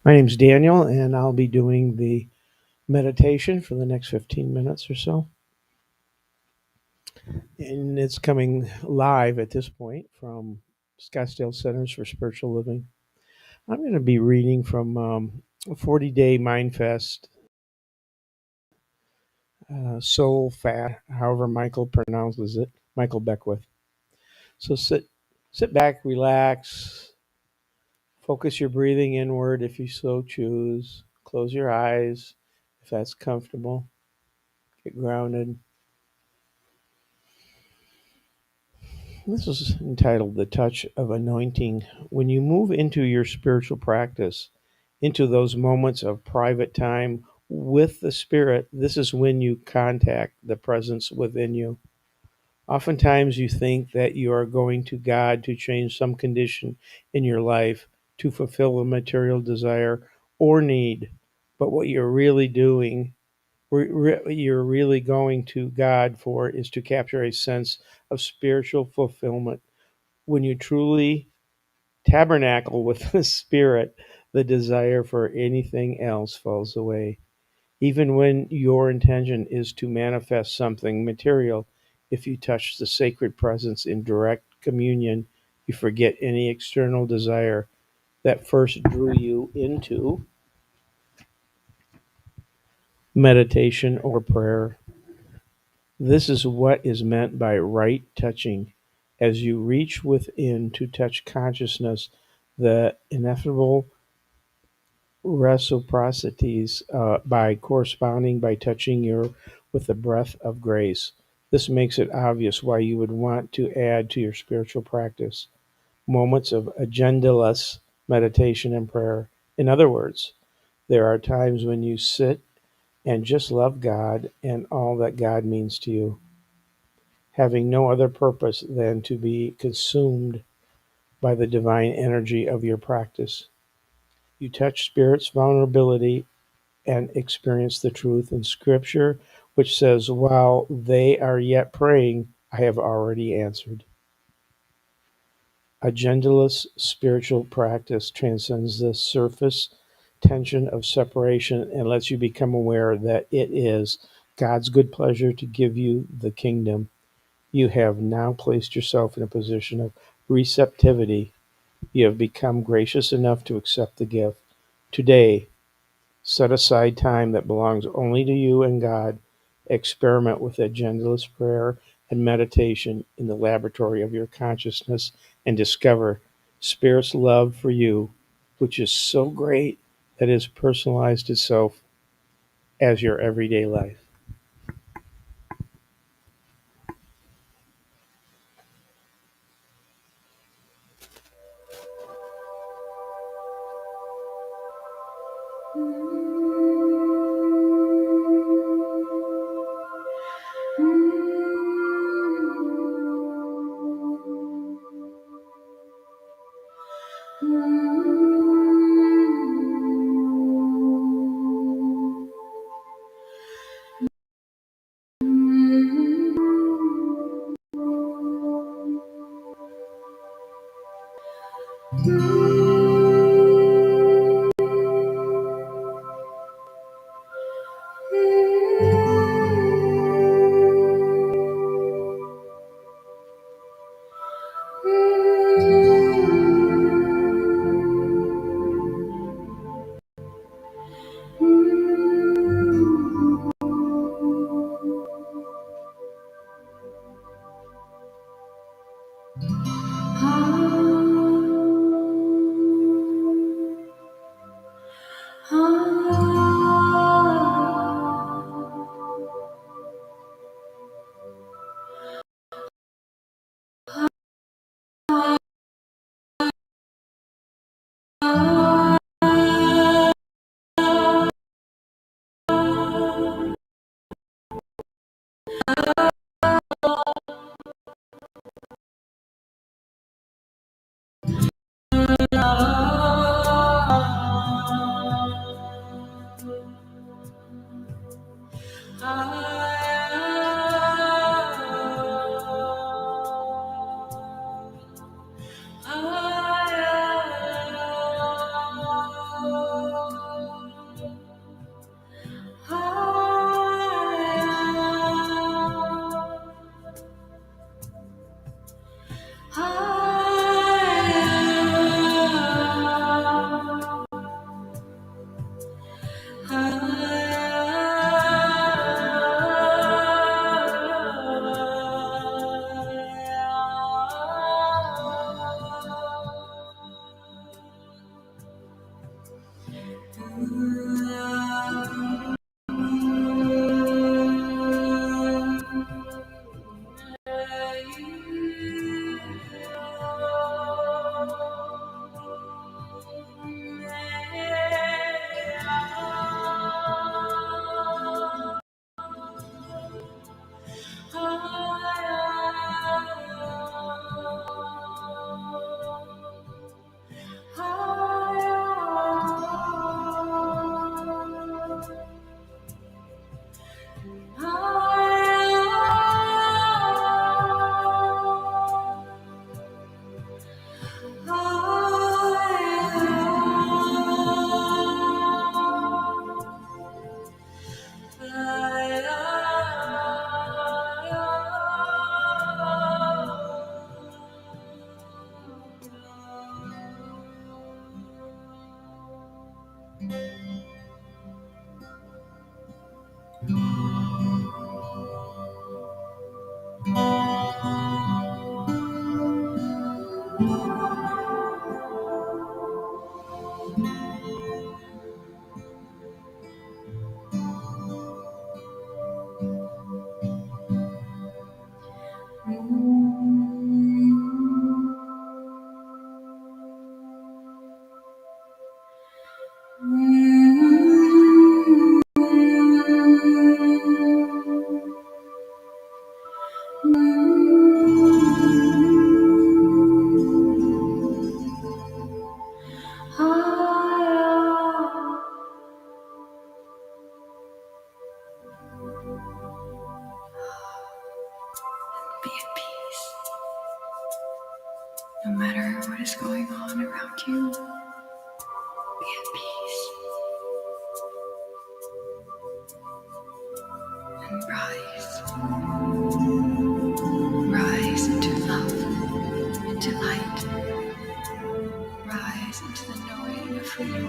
My name's Daniel, and I'll be doing the meditation for the next 15 minutes or so. And it's coming live at this point from Scottsdale Centers for Spiritual Living. I'm going to be reading from 40 Day Mind Fest, Soul Fat, however Michael pronounces it, Michael Beckwith. So sit back, relax, focus your breathing inward if you so choose. Close your eyes if that's comfortable. Get grounded. This is entitled The Touch of Anointing. When you move into your spiritual practice, into those moments of private time with the Spirit, this is when you contact the presence within you. Oftentimes, you think that you are going to God to change some condition in your life, to fulfill a material desire or need. But what you're really doing, you're really going to God for, is to capture a sense of spiritual fulfillment. When you truly tabernacle with the Spirit, the desire for anything else falls away. Even when your intention is to manifest something material, if you touch the sacred presence in direct communion, you forget any external desire that first drew you into meditation or prayer. This is what is meant by right touching. As you reach within to touch consciousness, the ineffable reciprocities by corresponding by touching your with the breath of grace. This makes it obvious why you would want to add to your spiritual practice moments of agendaless meditation and prayer. In other words, there are times when you sit and just love God and all that God means to you, having no other purpose than to be consumed by the divine energy of your practice. You touch spirit's vulnerability and experience the truth in Scripture, which says, while they are yet praying, I have already answered. A genderless spiritual practice transcends the surface tension of separation and lets you become aware that it is God's good pleasure to give you the kingdom. You have now placed yourself in a position of receptivity. You have become gracious enough to accept the gift. Today, set aside time that belongs only to you and God. Experiment with agendaless prayer and meditation in the laboratory of your consciousness and discover Spirit's love for you, which is so great that it has personalized itself as your everyday life. Be at peace. No matter what is going on around you, be at peace. And rise. Rise into love, into light. Rise into the knowing of who you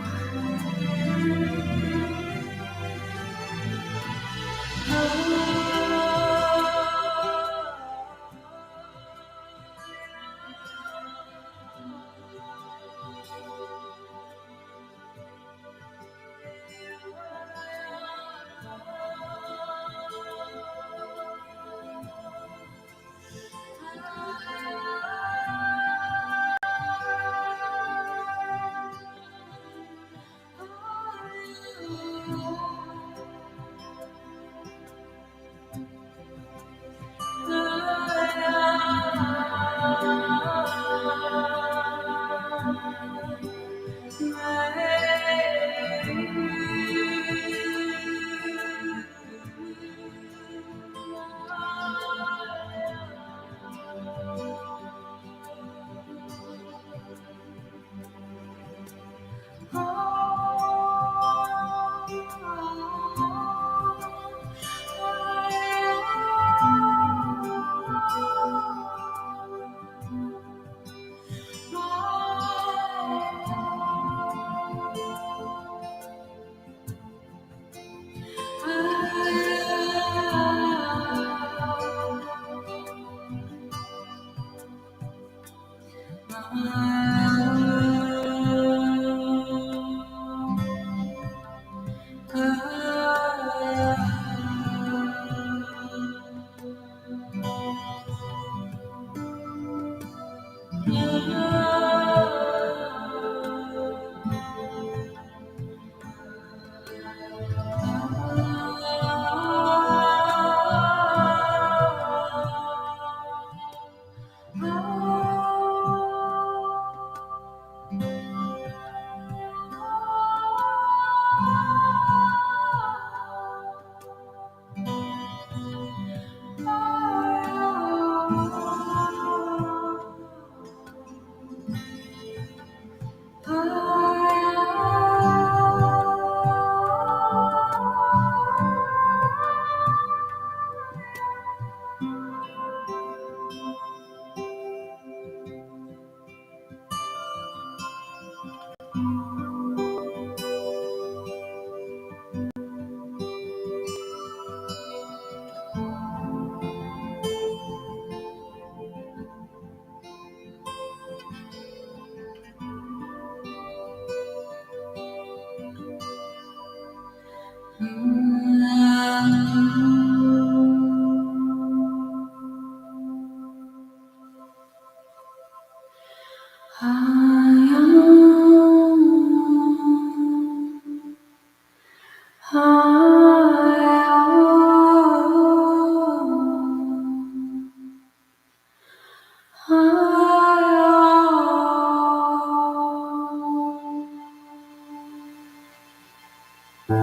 So,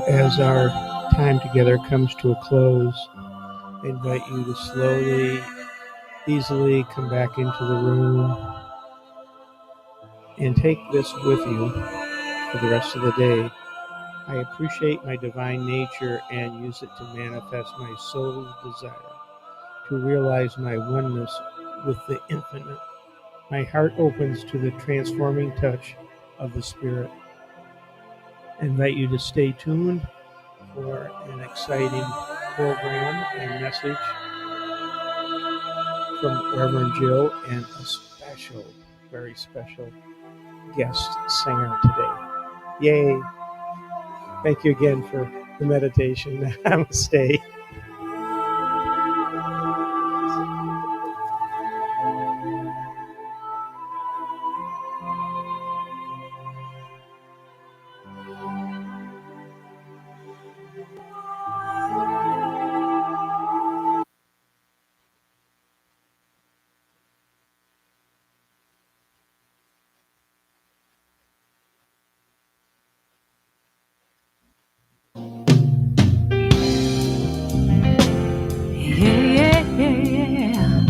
as our time together comes to a close, I invite you to slowly, easily come back into the room and take this with you for the rest of the day. I appreciate my divine nature and use it to manifest my soul's desire to realize my oneness with the infinite. My heart opens to the transforming touch of the Spirit. I invite you to stay tuned for an exciting program and message from Reverend Jill and a special, very special guest singer today. Yay! Thank you again for the meditation. Namaste. Yeah, yeah, yeah.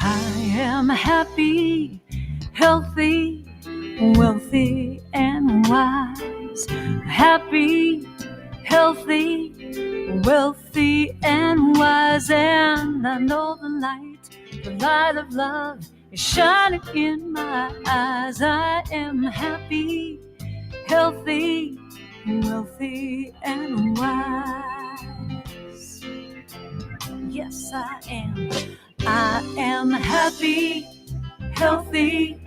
I am happy, healthy, wealthy, and wise. Happy, healthy, wealthy, and wise. And I know the light of love is shining in my eyes. I am happy, healthy, wealthy, and wise. Yes, I am. I am happy, healthy,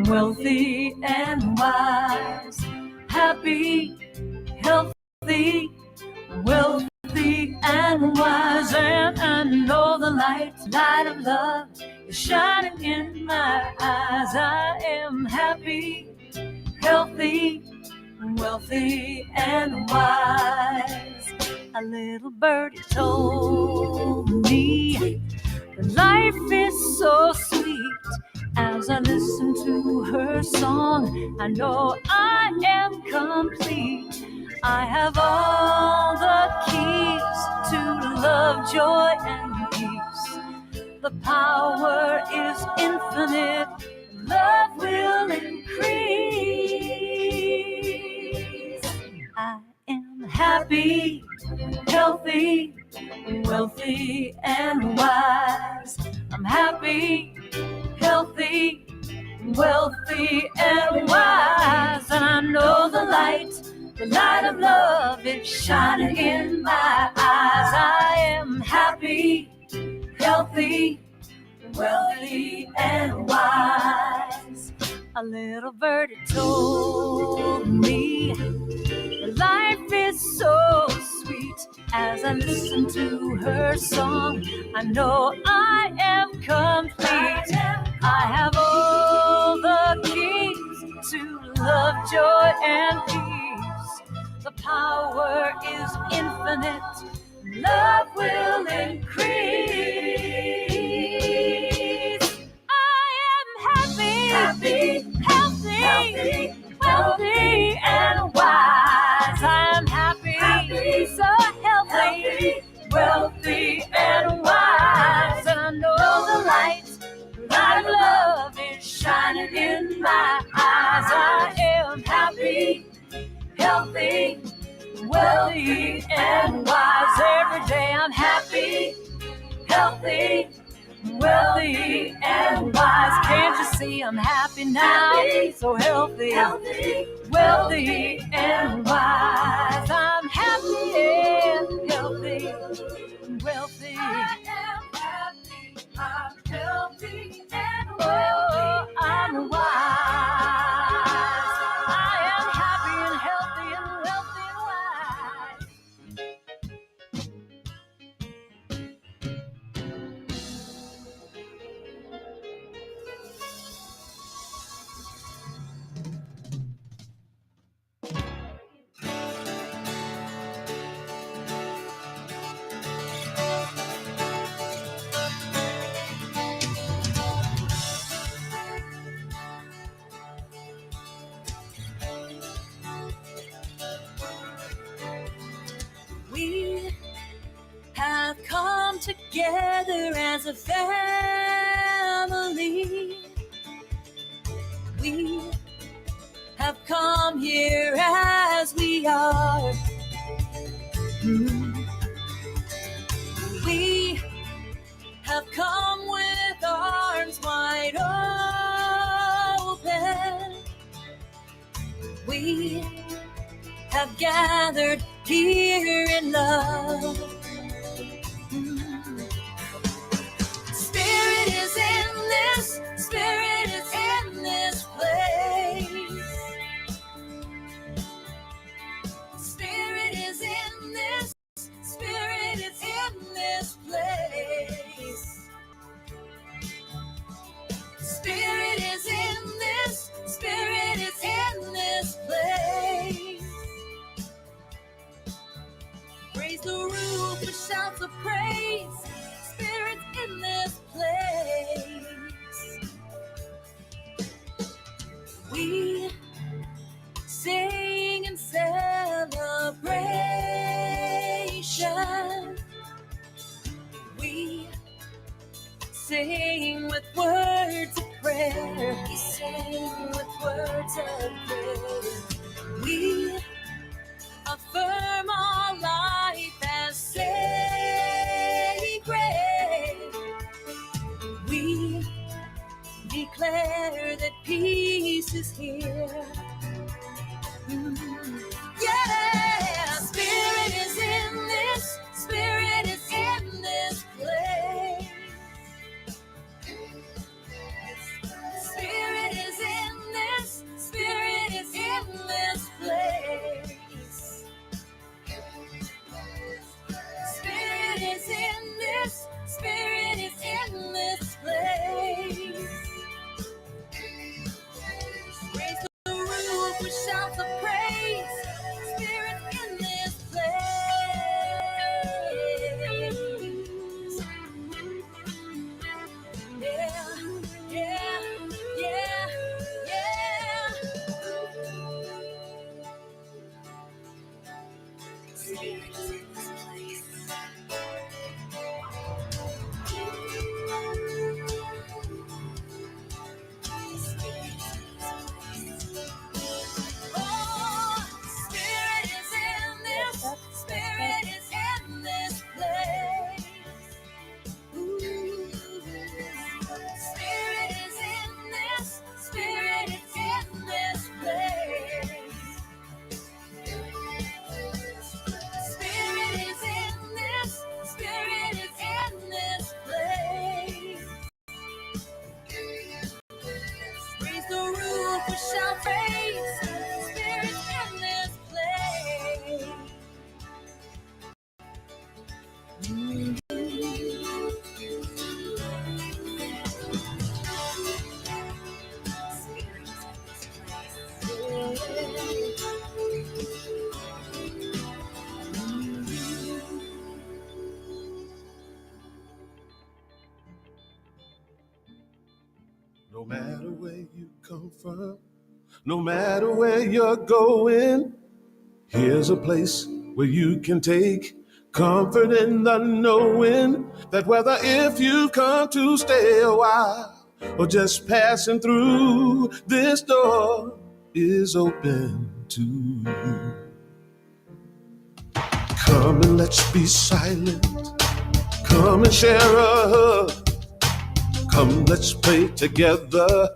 wealthy, and wise. Happy, healthy, wealthy, and wise. And I know the light light of love is shining in my eyes. I am happy, healthy, wealthy, and wise. A little birdie told me that life is so sweet. As I listen to her song, I know I am complete. I have all the keys to love, joy, and peace. The power is infinite. Love will increase. I am happy, healthy, wealthy, and wise. I'm happy, healthy, wealthy, and wise. And I know the light of love is shining in my eyes. I am happy, healthy, wealthy, and wise. A little birdie told me life is so sweet. As I listen to her song, I know I am complete. I have all the keys to love, joy, and peace. The power is infinite. Love will increase. I am happy, healthy, wealthy, and wise. I'm happy, so healthy, wealthy, and wise. And I know the light of love is shining in my eyes. I am happy, healthy, wealthy, and wise. Every day I'm happy, healthy, wealthy, and wise. Can't you see I'm happy now? So healthy, wealthy, and wise. I'm happy, healthy, wealthy. I am happy, I'm healthy, and wealthy, I'm wise. I am happy and healthy and wealthy and wise. We have come together as a family. We have come here as we are. We have come with arms wide open. We have gathered here in love. Spirit is in this, Spirit is in this place. Spirit is in this, Spirit is in this place. Spirit is in this, Spirit is in this place. Raise the roof with shouts of praise. Spirit's in this place. We sing in celebration. We sing with words of prayer. We sing with words of prayer. We affirm our life as sacred. We declare that peace is here. Yeah, Spirit is in this, Spirit is in this place. Spirit is in this, Spirit is in this place. No matter where you come from, no matter where you're going, here's a place where you can take comfort in the knowing that whether if you've come to stay a while or just passing through, this door is open to you. Come and let's be silent. Come and share a hug. Come, let's pray together.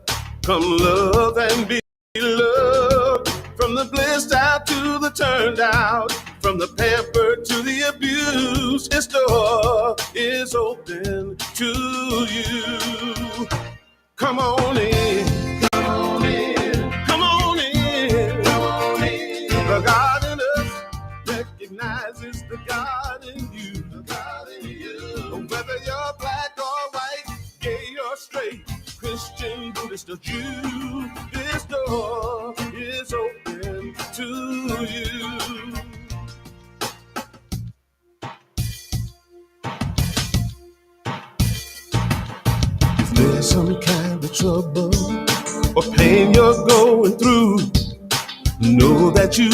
Come, love and be loved. From the blissed out to the turned out, from the pampered to the abused, this door is open to you. Come on in, come on in, come on in, come on in. The God in us recognizes the God in you, the God in you. Whether you're black or white, gay or straight, Christian, Buddhist or Jew, this door is open to you. If there's some kind of trouble or pain you're going through, know that you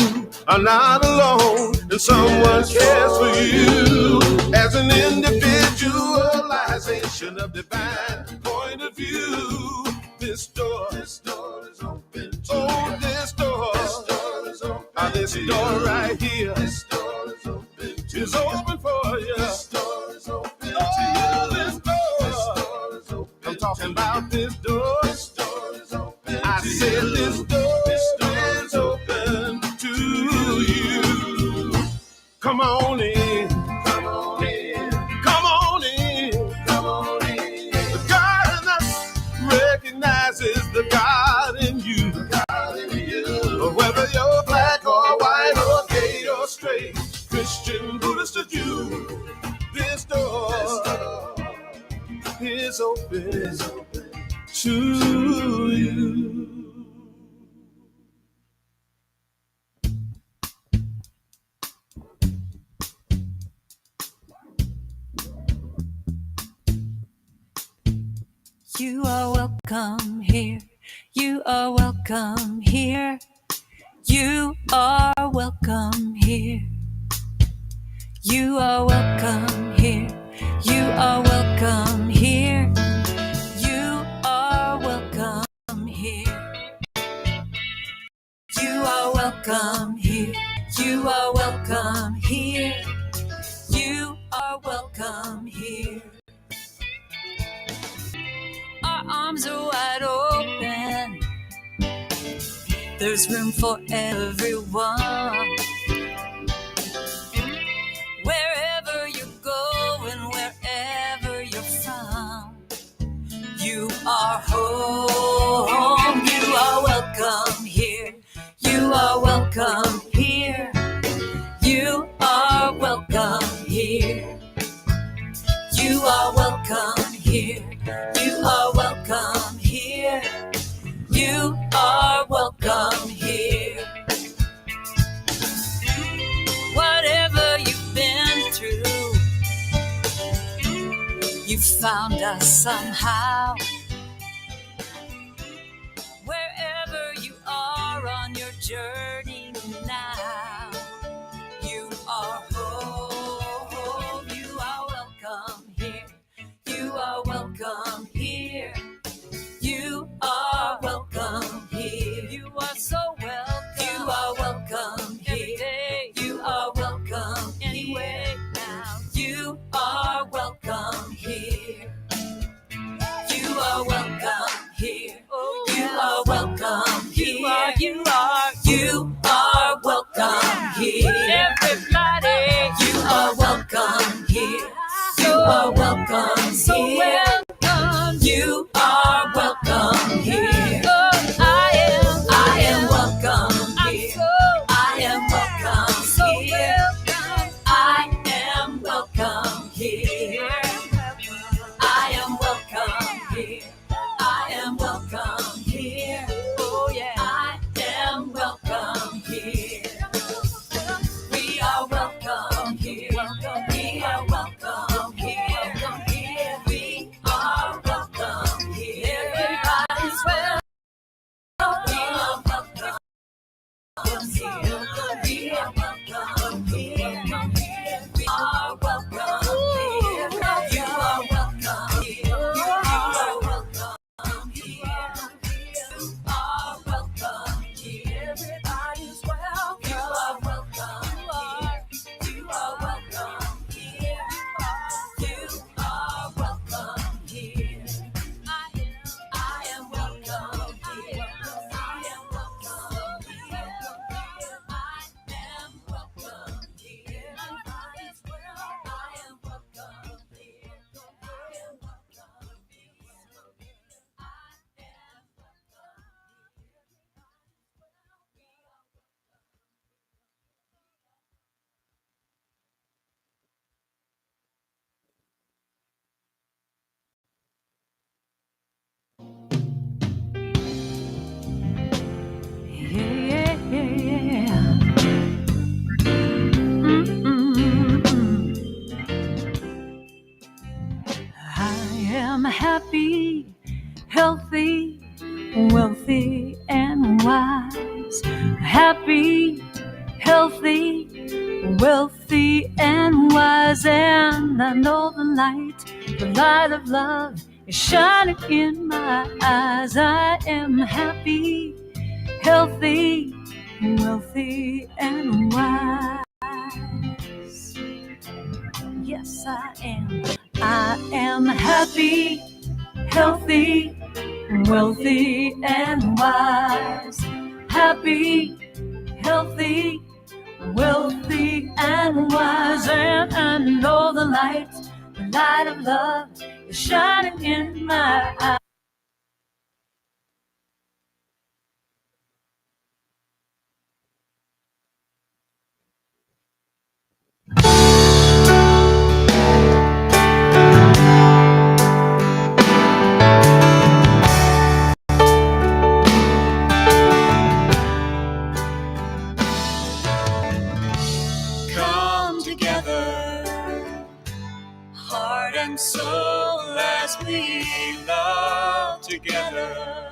are not alone and someone cares for you. As an individualization of divine point of view, this door is open to you. This door is open. This door right here, this door is open to you. Is open for you. This door is open to you. This door is open. I'm talking about this door. This door is open. I said this door is open to you. Come on in. Come on in. Come on in. Come on in. The God in us recognizes the God in you. The God in you. Whether you're black or white or gay or straight, Christian, Buddhist or Jew, this door is open to you. You are welcome here. You are welcome here. You are welcome here. You are welcome here. You are welcome here. You are welcome here. You are welcome here. You are welcome here. You are welcome here. Our arms are wide open. There's room for everyone. Wherever you go and wherever you're from, you are home. You are welcome here. You are welcome here. You are welcome here. You are welcome here. You are welcome here. You are welcome here. Whatever you've been through, you found us somehow. Wherever you are on your journey now, you are home. You are welcome here. You are welcome here. You are welcome here. You are so welcome. You are welcome here. You are welcome anyway now. You are welcome here. You are welcome here. You are welcome here. You are welcome here. Everybody, you are welcome here. You are welcome here. You are welcome here. I am welcome here. I am welcome here. I am welcome here. I am welcome here. I am welcome here. Oh yeah. I am welcome here. We are welcome here. We are welcome here. am happy, healthy, wealthy, and wise. Happy, healthy, wealthy, and wise. And I know the light of love is shining in my eyes. I am happy, healthy, wealthy, and wise. Yes, I am. I am happy, healthy, wealthy, and wise. Happy, healthy, wealthy, and wise. And I know the light of love is shining in my eyes. Come together, heart and soul, as we love together.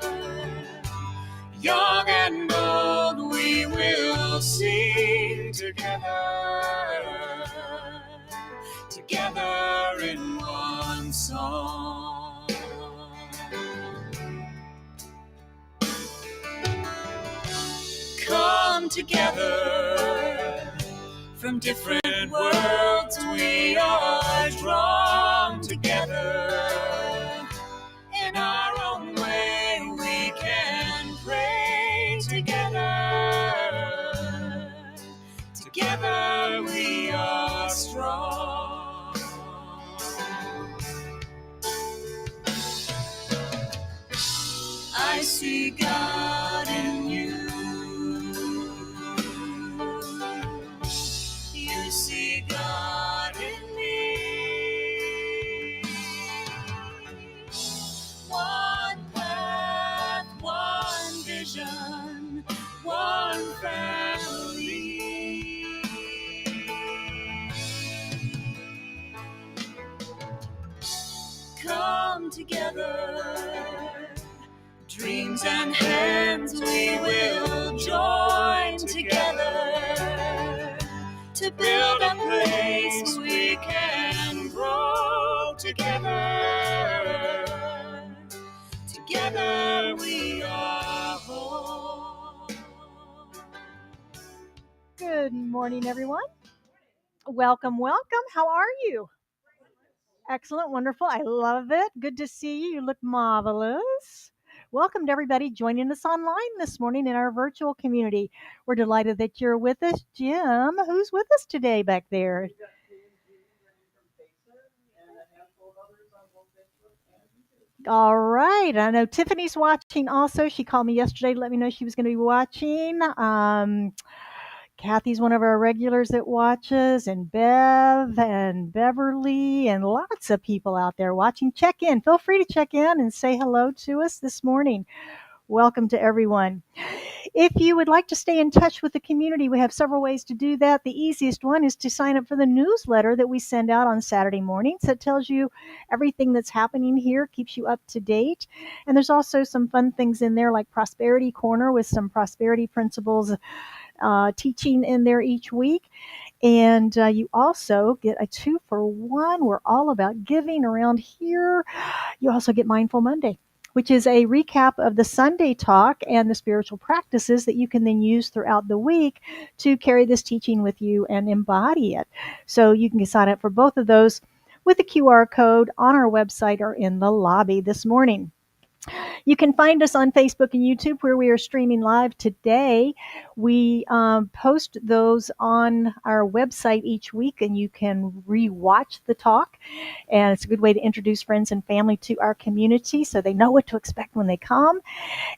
Young and old, we will sing together, together in one song. Come together, from different worlds we are drawn together. In our own way we can pray together. Together we are strong. I see God in you. You see God in me. One path, one vision, one family. Come together, dreams and hands we will join together to build a place we can grow together. Together we are whole. Good morning, everyone. Welcome, welcome. How are you? Excellent, wonderful. I love it. Good to see you. You look marvelous. Welcome to everybody joining us online this morning in our virtual community. We're delighted that you're with us. Jim, who's with us today back there? All right. I know Tiffany's watching also. She called me yesterday to let me know she was going to be watching. Kathy's one of our regulars that watches, and Bev and Beverly and lots of people out there watching. Check in. Feel free to check in and say hello to us this morning. Welcome to everyone. If you would like to stay in touch with the community, we have several ways to do that. The easiest one is to sign up for the newsletter that we send out on Saturday mornings. That tells you everything that's happening here, keeps you up to date. And there's also some fun things in there like Prosperity Corner with some prosperity principles teaching in there each week. And you also get a 2-for-1. We're all about giving around here. You also get Mindful Monday, which is a recap of the Sunday talk and the spiritual practices that you can then use throughout the week to carry this teaching with you and embody it. So you can sign up for both of those with a QR code on our website or in the lobby this morning. You can find us on Facebook and YouTube where we are streaming live today. We post those on our website each week, and you can re-watch the talk. And it's a good way to introduce friends and family to our community so they know what to expect when they come.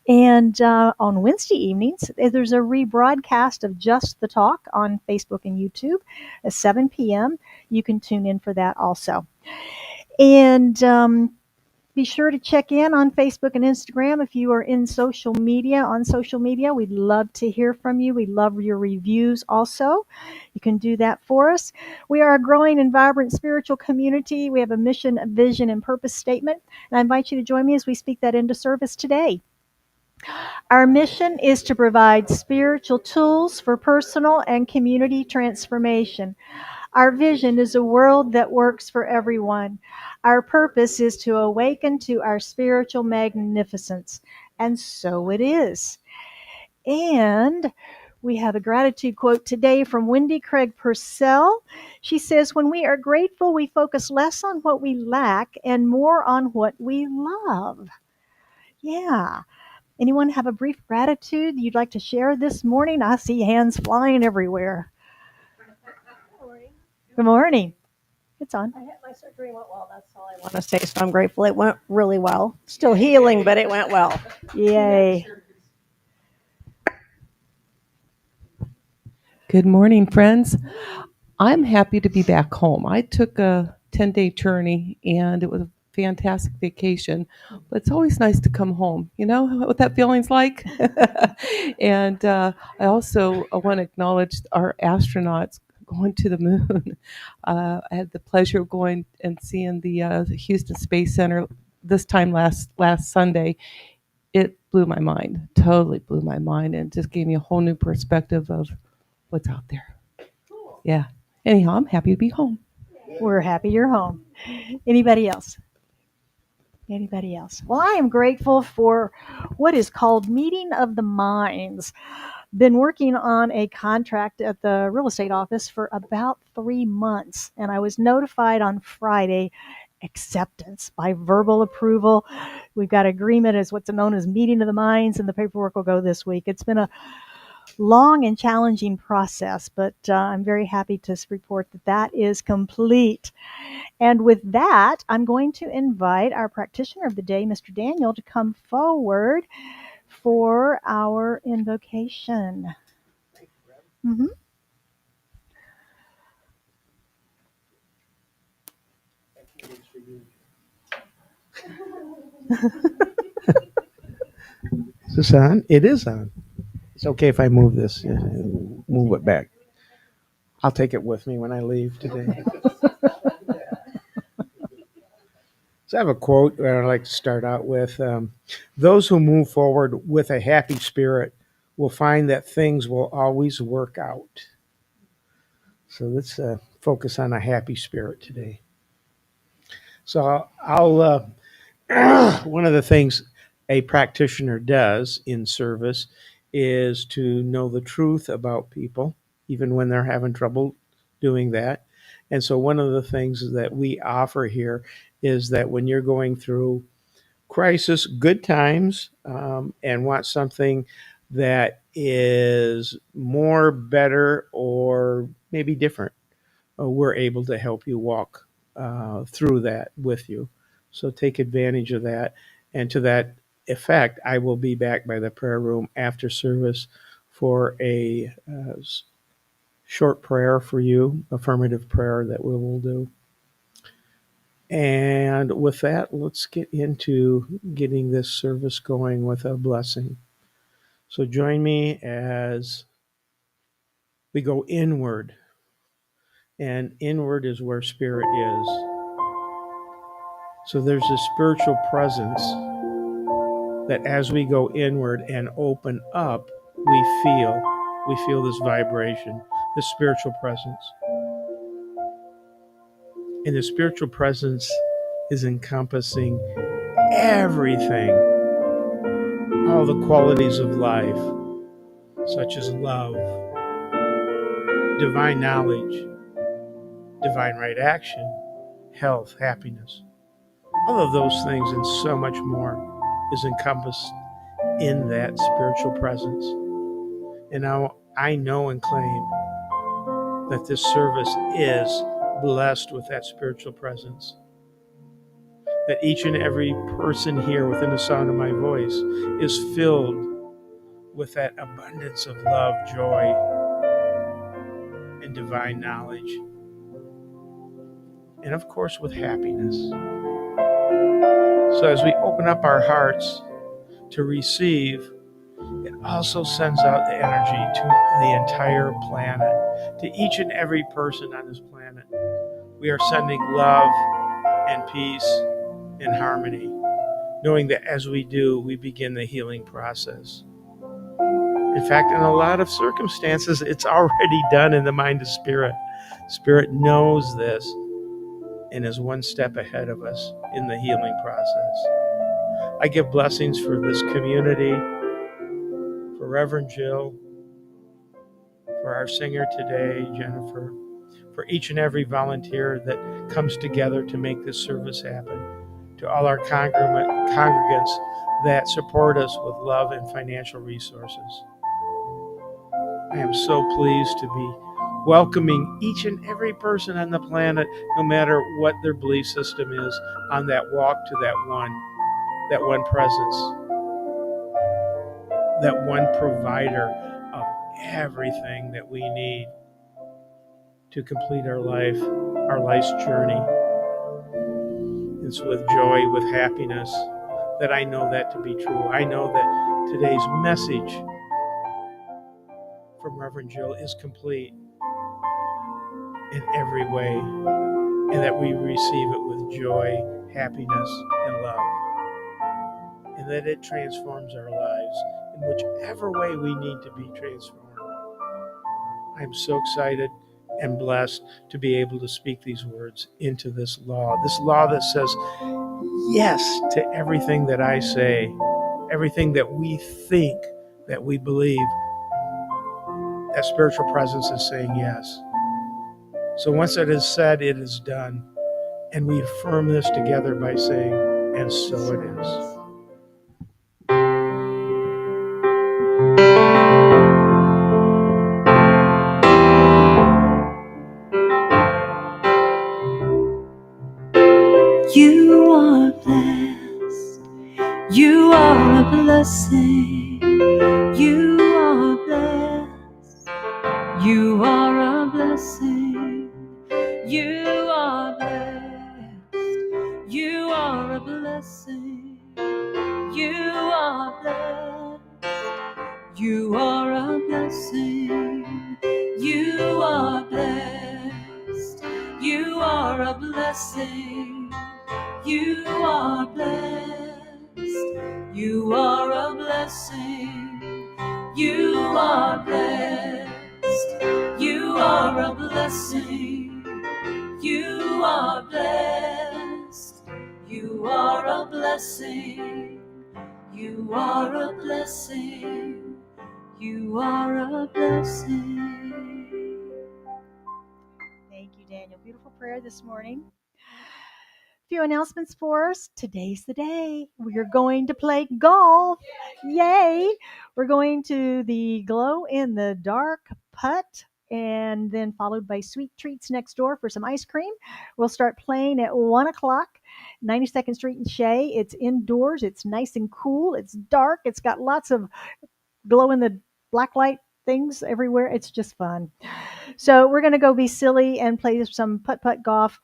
And on Wednesday evenings, there's a rebroadcast of just the talk on Facebook and YouTube at 7 p.m. You can tune in for that also. And Be sure to check in on Facebook and Instagram if you are in social media. On social media, we'd love to hear from you. We love your reviews also. You can do that for us. We are a growing and vibrant spiritual community. We have a mission, a vision, and purpose statement. And I invite you to join me as we speak that into service today. Our mission is to provide spiritual tools for personal and community transformation. Our vision is a world that works for everyone. Our purpose is to awaken to our spiritual magnificence. And so it is. And we have a gratitude quote today from Wendy Craig Purcell. She says, "When we are grateful, we focus less on what we lack and more on what we love." Yeah. Anyone have a brief gratitude you'd like to share this morning? I see hands flying everywhere. Good morning. It's on. My surgery went well. That's all I want to say. So I'm grateful. It went really well. Still healing, but it went well. Yay. Good morning, friends. I'm happy to be back home. I took a 10-day journey, and it was a fantastic vacation. But it's always nice to come home. You know what that feeling's like? And I also want to acknowledge our astronauts going to the moon. I had the pleasure of going and seeing the Houston Space Center this time last Sunday. It blew my mind, totally blew my mind, and just gave me a whole new perspective of what's out there. Yeah. Anyhow, I'm happy to be home. We're happy you're home. Anybody else? Anybody else? Well, I am grateful for what is called Meeting of the Minds. Been working on a contract at the real estate office for about 3 months, and I was notified on Friday acceptance by verbal approval. We've got agreement as what's known as Meeting of the Minds, and the paperwork will go this week. It's been a long and challenging process, but I'm very happy to report that that is complete. And with that, I'm going to invite our practitioner of the day, Mr. Daniel, to come forward for our invocation. Mm-hmm. Is this on? It is on. It's okay if I move this, move it back. I'll take it with me when I leave today. So I have a quote that I'd like to start out with. Those who move forward with a happy spirit will find that things will always work out. So let's focus on a happy spirit today. So I'll one of the things a practitioner does in service is to know the truth about people, even when they're having trouble doing that. And so one of the things that we offer here is that when you're going through crisis, good times, and want something that is more, better, or maybe different, we're able to help you walk through that with you. So take advantage of that. And to that effect, I will be back by the prayer room after service for a short prayer for you, affirmative prayer that we will do. And with that, let's get into getting this service going with a blessing. So join me as we go inward. And inward is where spirit is. So there's a spiritual presence that as we go inward and open up, we feel this vibration, this spiritual presence. And the spiritual presence is encompassing everything, all the qualities of life, such as love, divine knowledge, divine right action, health, happiness. All of those things and so much more is encompassed in that spiritual presence. And now I know and claim that this service is blessed with that spiritual presence. That each and every person here within the sound of my voice is filled with that abundance of love, joy, and divine knowledge. And of course, with happiness. So as we open up our hearts to receive, it also sends out the energy to the entire planet, to each and every person on this planet. We are sending love and peace and harmony, knowing that as we do, we begin the healing process. In fact, in a lot of circumstances, it's already done in the mind of Spirit. Spirit knows this and is one step ahead of us in the healing process. I give blessings for this community, for Reverend Jill, for our singer today, Jennifer, for each and every volunteer that comes together to make this service happen, to all our congregants that support us with love and financial resources. I am so pleased to be welcoming each and every person on the planet, no matter what their belief system is, on that walk to that one presence, that one provider of everything that we need to complete our life's journey. It's with joy, with happiness, that I know that to be true. I know that today's message from Reverend Jill is complete in every way, and that we receive it with joy, happiness, and love, and that it transforms our lives in whichever way we need to be transformed. I'm so excited and blessed to be able to speak these words into this law that says yes to everything that I say, everything that we think, that we believe, that spiritual presence is saying yes. So once it is said, it is done. And we affirm this together by saying, and so it is. You are blessed. You are a blessing. You are blessed. You are a blessing. You are blessed. You are a blessing. You are blessed. You are a blessing. You are blessed. You are a blessing. You are blessed. You are a blessing. You are blessed. You are a blessing. You are blessed. You are a blessing. You are a blessing. You are a blessing. Thank you, Daniel. Beautiful prayer this morning. Few announcements for us. Today's the day. We are going to play golf. Yay! We're going to the Glow in the Dark putt, and then followed by Sweet Treats next door for some ice cream. We'll start playing at 1 o'clock, 92nd Street in Shea. It's indoors. It's nice and cool. It's dark. It's got lots of glow in the black light things everywhere. It's just fun. So we're going to go be silly and play some putt-putt golf,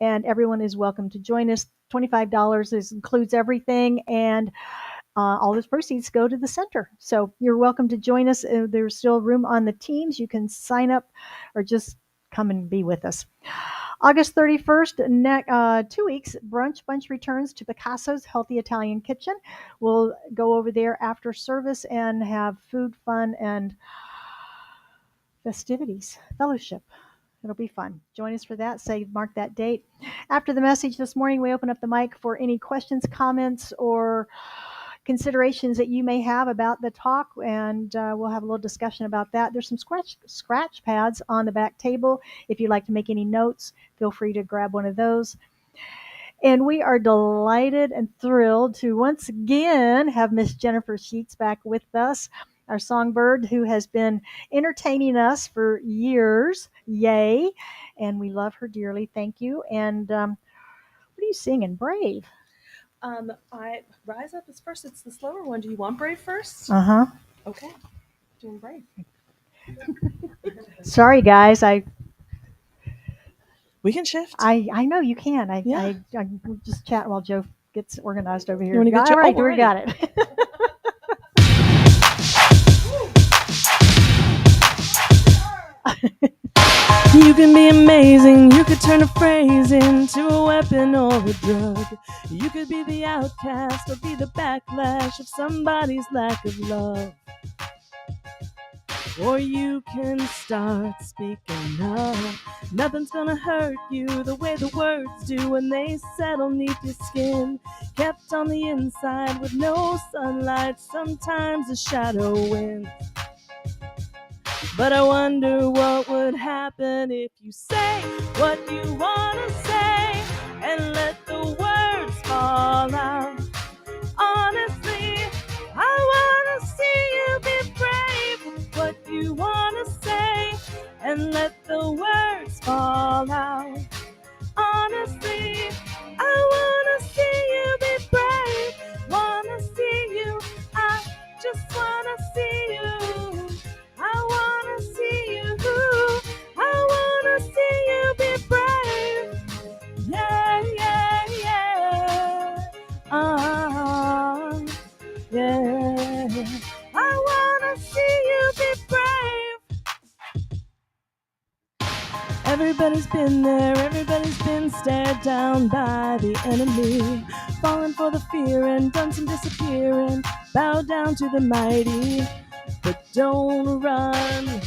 and everyone is welcome to join us. $25 includes everything, and all those proceeds go to the center. So you're welcome to join us. There's still room on the teams. You can sign up or just come and be with us. August 31st, 2 weeks, Brunch Bunch returns to Picasso's Healthy Italian Kitchen. We'll go over there after service and have food, fun, and festivities, fellowship. It'll be fun. Join us for that. Mark that date. After the message this morning, we open up the mic for any questions, comments, or considerations that you may have about the talk, and we'll have a little discussion about that. There's some scratch pads on the back table. If you'd like to make any notes, feel free to grab one of those. And we are delighted and thrilled to once again have Miss Jennifer Sheets back with us, our songbird who has been entertaining us for years. Yay. And we love her dearly. Thank you. And what are you singing? Brave. I Rise Up is first. It's the slower one. Do you want Brave first? Uh-huh. Okay. Doing Brave. Sorry, guys. We can shift. I know you can. Yeah. I just chat while Joe gets organized over here. You want to get All right, we're we got it. You can be amazing, you could turn a phrase into a weapon or a drug. You could be the outcast or be the backlash of somebody's lack of love. Or you can start speaking up. Nothing's gonna hurt you the way the words do when they settle neath your skin. Kept on the inside with no sunlight, sometimes a shadow wins. But I wonder what would happen if you say what you wanna say and let the words fall out. Honestly, I wanna see you be brave with what you wanna say and let the words fall out. Honestly, I wanna see you be brave, wanna see you, I just wanna see you. I wanna see you, I wanna see you be brave. Yeah, yeah, yeah. Yeah. I wanna see you be brave. Everybody's been there, everybody's been stared down by the enemy, fallen for the fear and done some disappearing, bow down to the mighty, but don't run.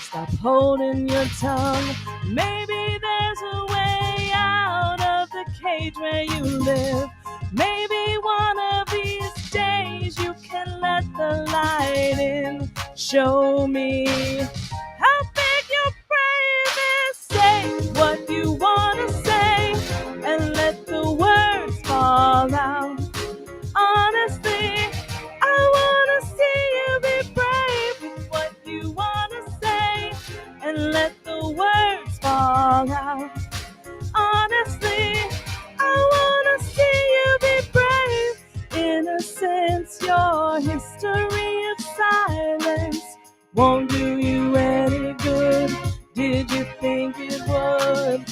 Stop holding your tongue. Maybe there's a way out of the cage where you live. Maybe one of these days you can let the light in. Show me how big your brave is. Say what you want to say and let the words fall out. Honestly, I want to see you be brave with what you want to say and let the words fall out. Honestly, I want to see you be brave. Innocence, your history of silence won't do you any good. Did you think it would?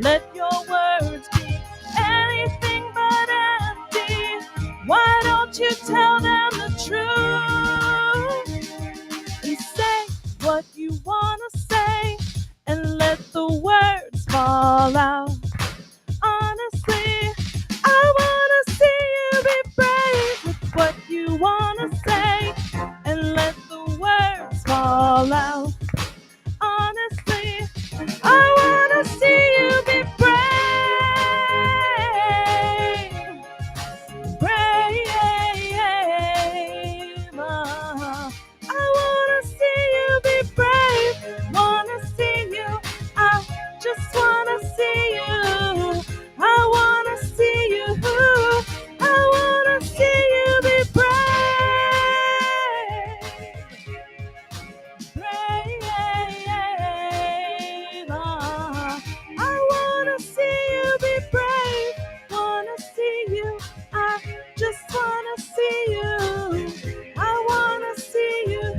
Let your words be anything but empty. Why don't you tell them the truth and say what you want to say and let the words fall out. Honestly, I want to see you be brave with what you want to say and let the words fall out. Honestly, I want to see you be brave. I want to see you be brave. Want to see you. I just want to see you. I want to see you. I want to see you be brave. I wanna see you be brave. Wanna see you. I just wanna see you. I wanna see you.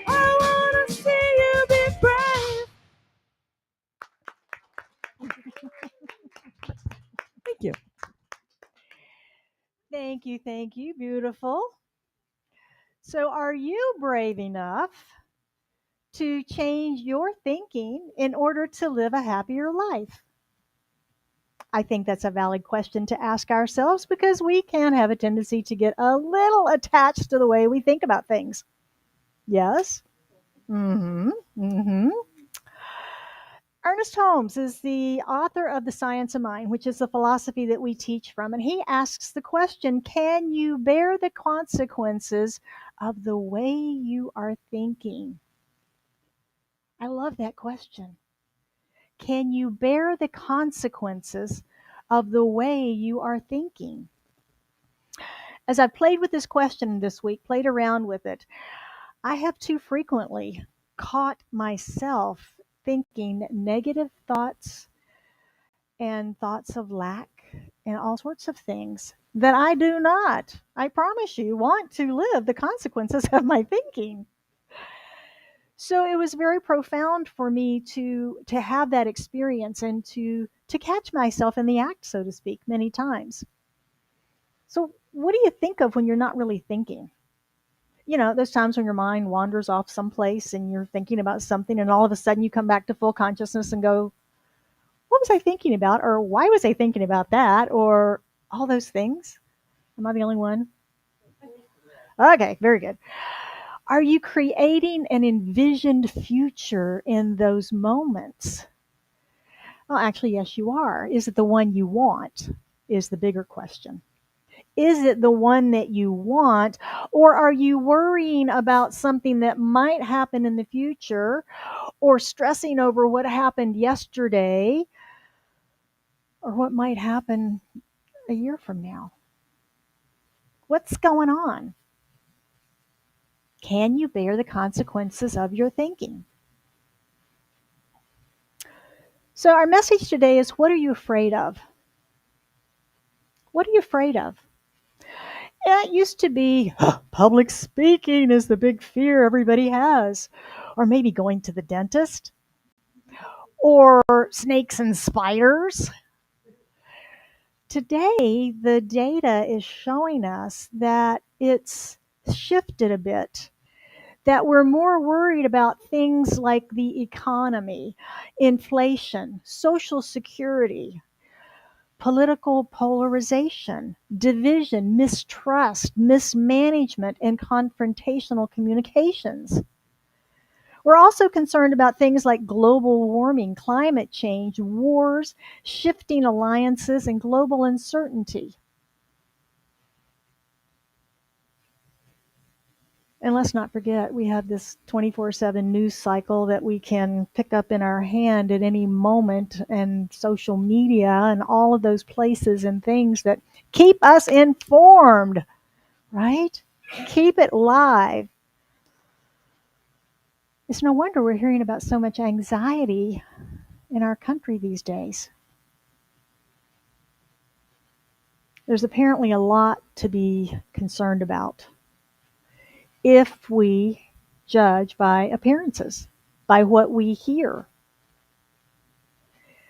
I wanna see you be brave. Thank you. Thank you. Beautiful. So, are you brave enough to change your thinking in order to live a happier life? I think that's a valid question to ask ourselves because we can have a tendency to get a little attached to the way we think about things. Yes? Mm-hmm. Mm-hmm. Ernest Holmes is the author of The Science of Mind, which is the philosophy that we teach from. And he asks the question, can you bear the consequences of the way you are thinking? I love that question. Can you bear the consequences of the way you are thinking? As I've played with this question this week, played around with it, I have too frequently caught myself thinking negative thoughts and thoughts of lack and all sorts of things that I do not, I promise you, want to live the consequences of my thinking. So it was very profound for me to have that experience and to catch myself in the act, so to speak, many times. So what do you think of when you're not really thinking? You know, those times when your mind wanders off someplace and you're thinking about something and all of a sudden you come back to full consciousness and go, what was I thinking about? Or why was I thinking about that? Or all those things? Am I the only one? Okay, very good. Are you creating an envisioned future in those moments? Well, actually, yes, you are. Is it the one you want? Is the bigger question. Is it the one that you want? Or are you worrying about something that might happen in the future or stressing over what happened yesterday or what might happen a year from now? What's going on? Can you bear the consequences of your thinking? So, our message today is, what are you afraid of? What are you afraid of? It used to be public speaking is the big fear everybody has, or maybe going to the dentist, or snakes and spiders. Today, the data is showing us that it's shifted a bit, that we're more worried about things like the economy, inflation, social security, political polarization, division, mistrust, mismanagement, and confrontational communications. We're also concerned about things like global warming, climate change, wars, shifting alliances, and global uncertainty. And let's not forget, we have this 24/7 news cycle that we can pick up in our hand at any moment, and social media and all of those places and things that keep us informed, right? Keep it live. It's no wonder we're hearing about so much anxiety in our country these days. There's apparently a lot to be concerned about if we judge by appearances, by what we hear.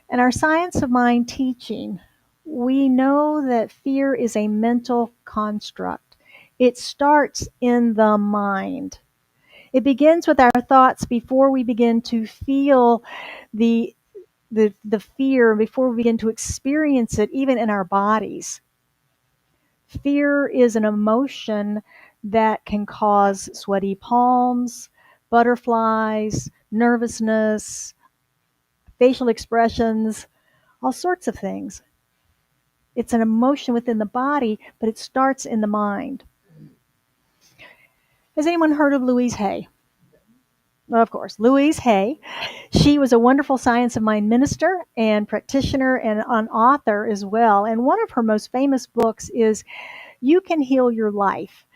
In our Science of Mind teaching, we know that fear is a mental construct. It starts in the mind. It begins with our thoughts before we begin to feel the the fear, before we begin to experience it even in our bodies. Fear is an emotion that can cause sweaty palms, butterflies, nervousness, facial expressions, all sorts of things. It's an emotion within the body, but it starts in the mind. Has anyone heard of Louise Hay? Of course, Louise Hay. She was a wonderful Science of Mind minister and practitioner and an author as well. And one of her most famous books is You Can Heal Your Life.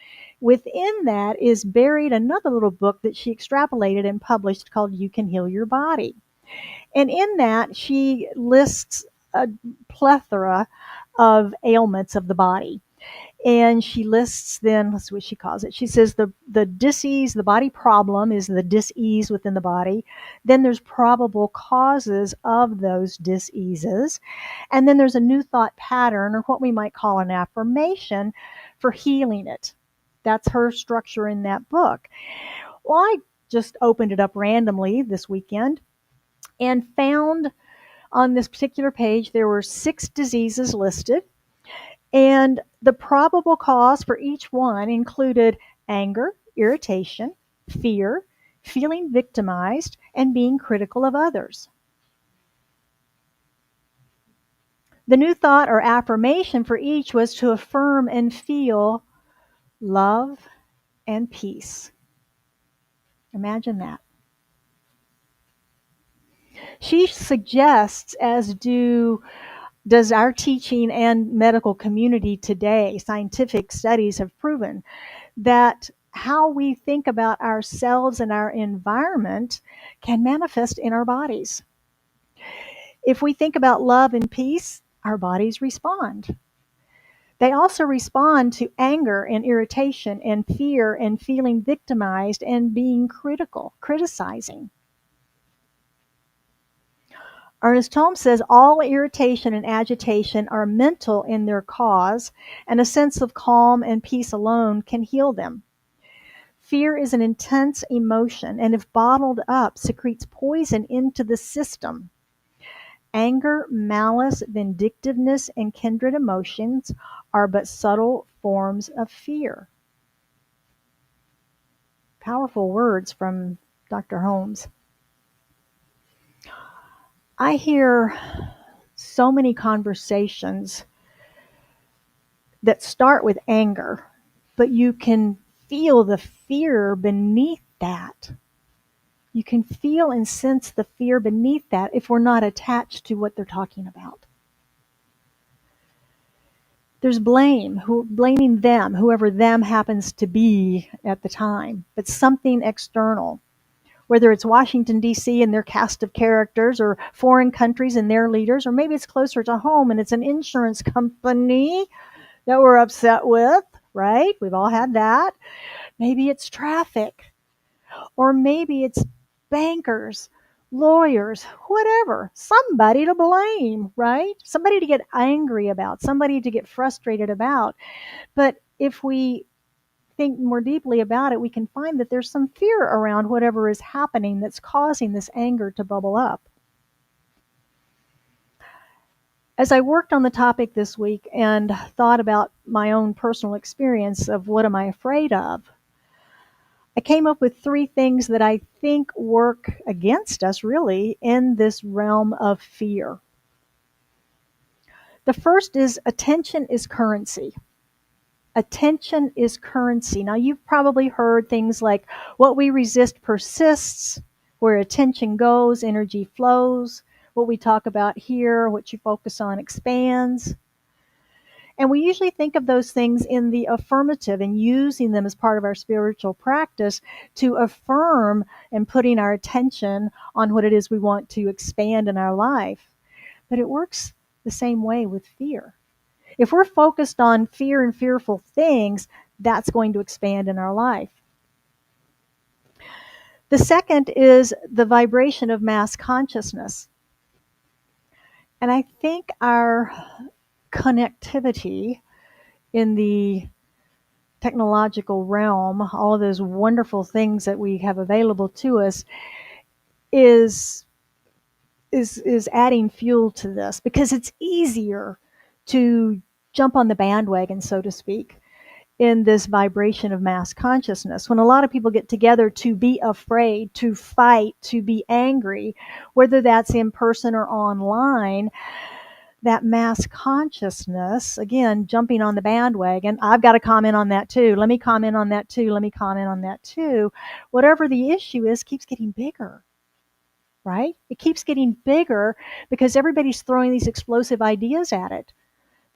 Within that is buried another little book that she extrapolated and published called You Can Heal Your Body. And in that, she lists a plethora of ailments of the body. And she lists then, let's see what she calls it. She says the dis-ease, the body problem is the dis-ease within the body. Then there's probable causes of those dis-eases. And then there's a new thought pattern, or what we might call an affirmation, for healing it. That's her structure in that book. Well, I just opened it up randomly this weekend and found on this particular page there were 6 diseases listed. And the probable cause for each one included anger, irritation, fear, feeling victimized, and being critical of others. The new thought or affirmation for each was to affirm and feel love and peace. Imagine that. She suggests, as does our teaching and medical community today, scientific studies have proven that how we think about ourselves and our environment can manifest in our bodies. If we think about love and peace, our bodies respond. They also respond to anger and irritation and fear and feeling victimized and being critical, criticizing. Ernest Holmes says all irritation and agitation are mental in their cause, and a sense of calm and peace alone can heal them. Fear is an intense emotion, and if bottled up, secretes poison into the system. Anger, malice, vindictiveness, and kindred emotions are but subtle forms of fear. Powerful words from Dr. Holmes. I hear so many conversations that start with anger, but you can feel the fear beneath that. You can feel and sense the fear beneath that if we're not attached to what they're talking about. There's blaming them, whoever them happens to be at the time, but something external. Whether it's Washington, D.C. and their cast of characters, or foreign countries and their leaders, or maybe it's closer to home and it's an insurance company that we're upset with, right? We've all had that. Maybe it's traffic, or maybe it's bankers, lawyers, whatever. Somebody to blame, right? Somebody to get angry about, somebody to get frustrated about. But if we think more deeply about it, we can find that there's some fear around whatever is happening that's causing this anger to bubble up. As I worked on the topic this week and thought about my own personal experience of what am I afraid of, I came up with 3 things that I think work against us really in this realm of fear. The first is attention is currency. Attention is currency. Now, you've probably heard things like what we resist persists, where attention goes, energy flows. What we talk about here, what you focus on expands. And we usually think of those things in the affirmative and using them as part of our spiritual practice to affirm and putting our attention on what it is we want to expand in our life. But it works the same way with fear. If we're focused on fear and fearful things, that's going to expand in our life. The second is the vibration of mass consciousness. And I think our connectivity in the technological realm, all of those wonderful things that we have available to us, is adding fuel to this, because it's easier to jump on the bandwagon, so to speak, in this vibration of mass consciousness. When a lot of people get together to be afraid, to fight, to be angry, whether that's in person or online, that mass consciousness, again, jumping on the bandwagon, I've got to comment on that too. Let me comment on that too. Let me comment on that too. Whatever the issue is, keeps getting bigger, right? It keeps getting bigger because everybody's throwing these explosive ideas at it,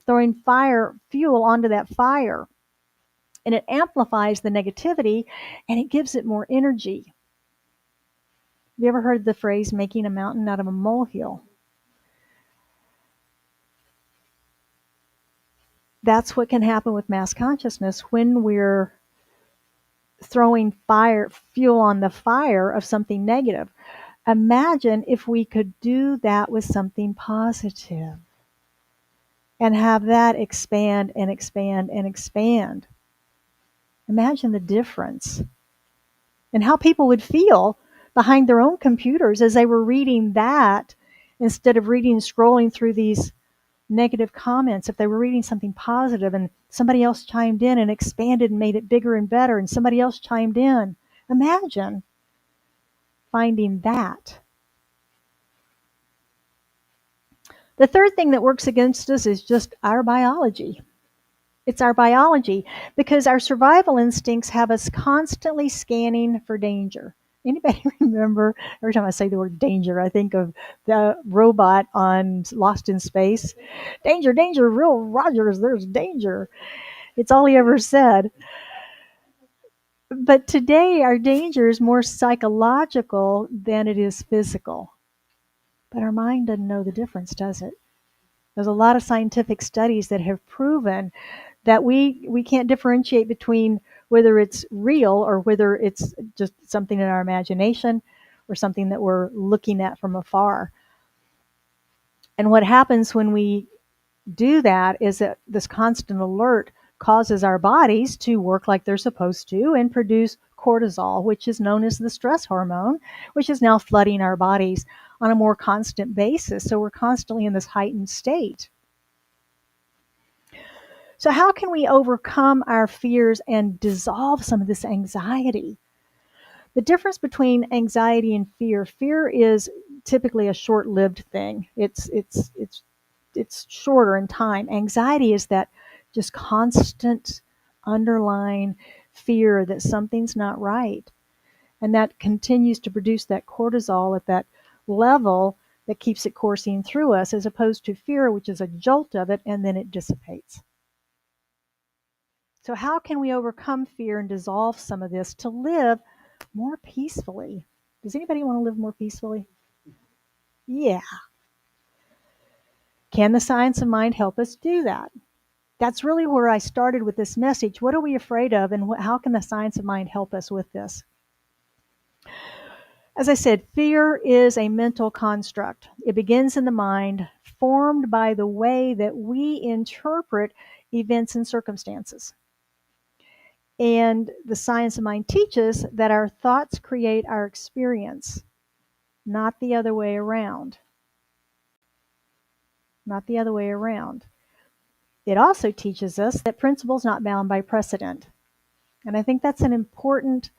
throwing fuel onto that fire. And it amplifies the negativity and it gives it more energy. Have you ever heard the phrase making a mountain out of a molehill? That's what can happen with mass consciousness when we're throwing fuel on the fire of something negative. Imagine if we could do that with something positive and have that expand and expand and expand. Imagine the difference and how people would feel behind their own computers as they were reading that instead of scrolling through these negative comments. If they were reading something positive and somebody else chimed in and expanded and made it bigger and better and somebody else chimed in. Imagine finding that. The third thing that works against us is just our biology. It's our biology because our survival instincts have us constantly scanning for danger. Anybody remember, every time I say the word danger, I think of the robot on Lost in Space. Danger, danger, Will Rogers, there's danger. It's all he ever said. But today our danger is more psychological than it is physical. But our mind doesn't know the difference, does it? There's a lot of scientific studies that have proven that we can't differentiate between whether it's real or whether it's just something in our imagination or something that we're looking at from afar. And what happens when we do that is that this constant alert causes our bodies to work like they're supposed to and produce cortisol, which is known as the stress hormone, which is now flooding our bodies on a more constant basis. So we're constantly in this heightened state. So, how can we overcome our fears and dissolve some of this anxiety? The difference between anxiety and fear is typically a short-lived thing. It's shorter in time. Anxiety is that just constant underlying fear that something's not right. And that continues to produce that cortisol at that level that keeps it coursing through us, as opposed to fear, which is a jolt of it and then it dissipates. So, how can we overcome fear and dissolve some of this to live more peacefully? Does anybody want to live more peacefully? Yeah. Can the science of mind help us do that? That's really where I started with this message. What are we afraid of, and how can the science of mind help us with this? As I said, fear is a mental construct. It begins in the mind, formed by the way that we interpret events and circumstances. And the science of mind teaches that our thoughts create our experience, not the other way around. Not the other way around. It also teaches us that principles not bound by precedent. And I think that's an important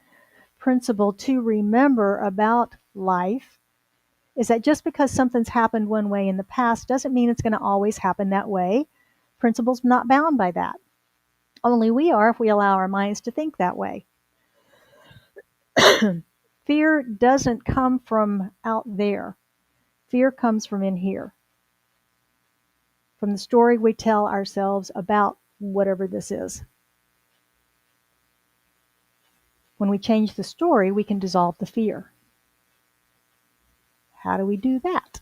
principle to remember about life, is that just because something's happened one way in the past doesn't mean it's going to always happen that way. Principles not bound by that. Only we are if we allow our minds to think that way. Fear doesn't come from out there. Fear comes from in here, from the story we tell ourselves about whatever this is. When we change the story, we can dissolve the fear. How do we do that?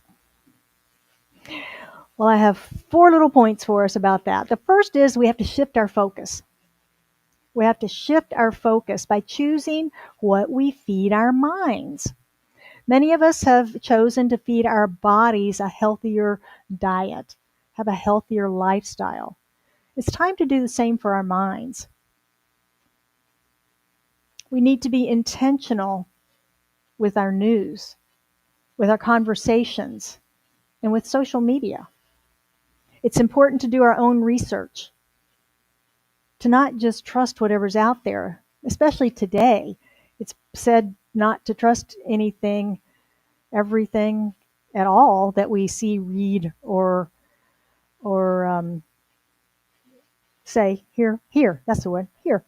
Well, I have 4 little points for us about that. The first is we have to shift our focus. We have to shift our focus by choosing what we feed our minds. Many of us have chosen to feed our bodies a healthier diet, have a healthier lifestyle. It's time to do the same for our minds. We need to be intentional with our news, with our conversations, and with social media. It's important to do our own research, to not just trust whatever's out there, especially today. It's said not to trust anything, everything at all that we see, read, or say, here, that's the word, here.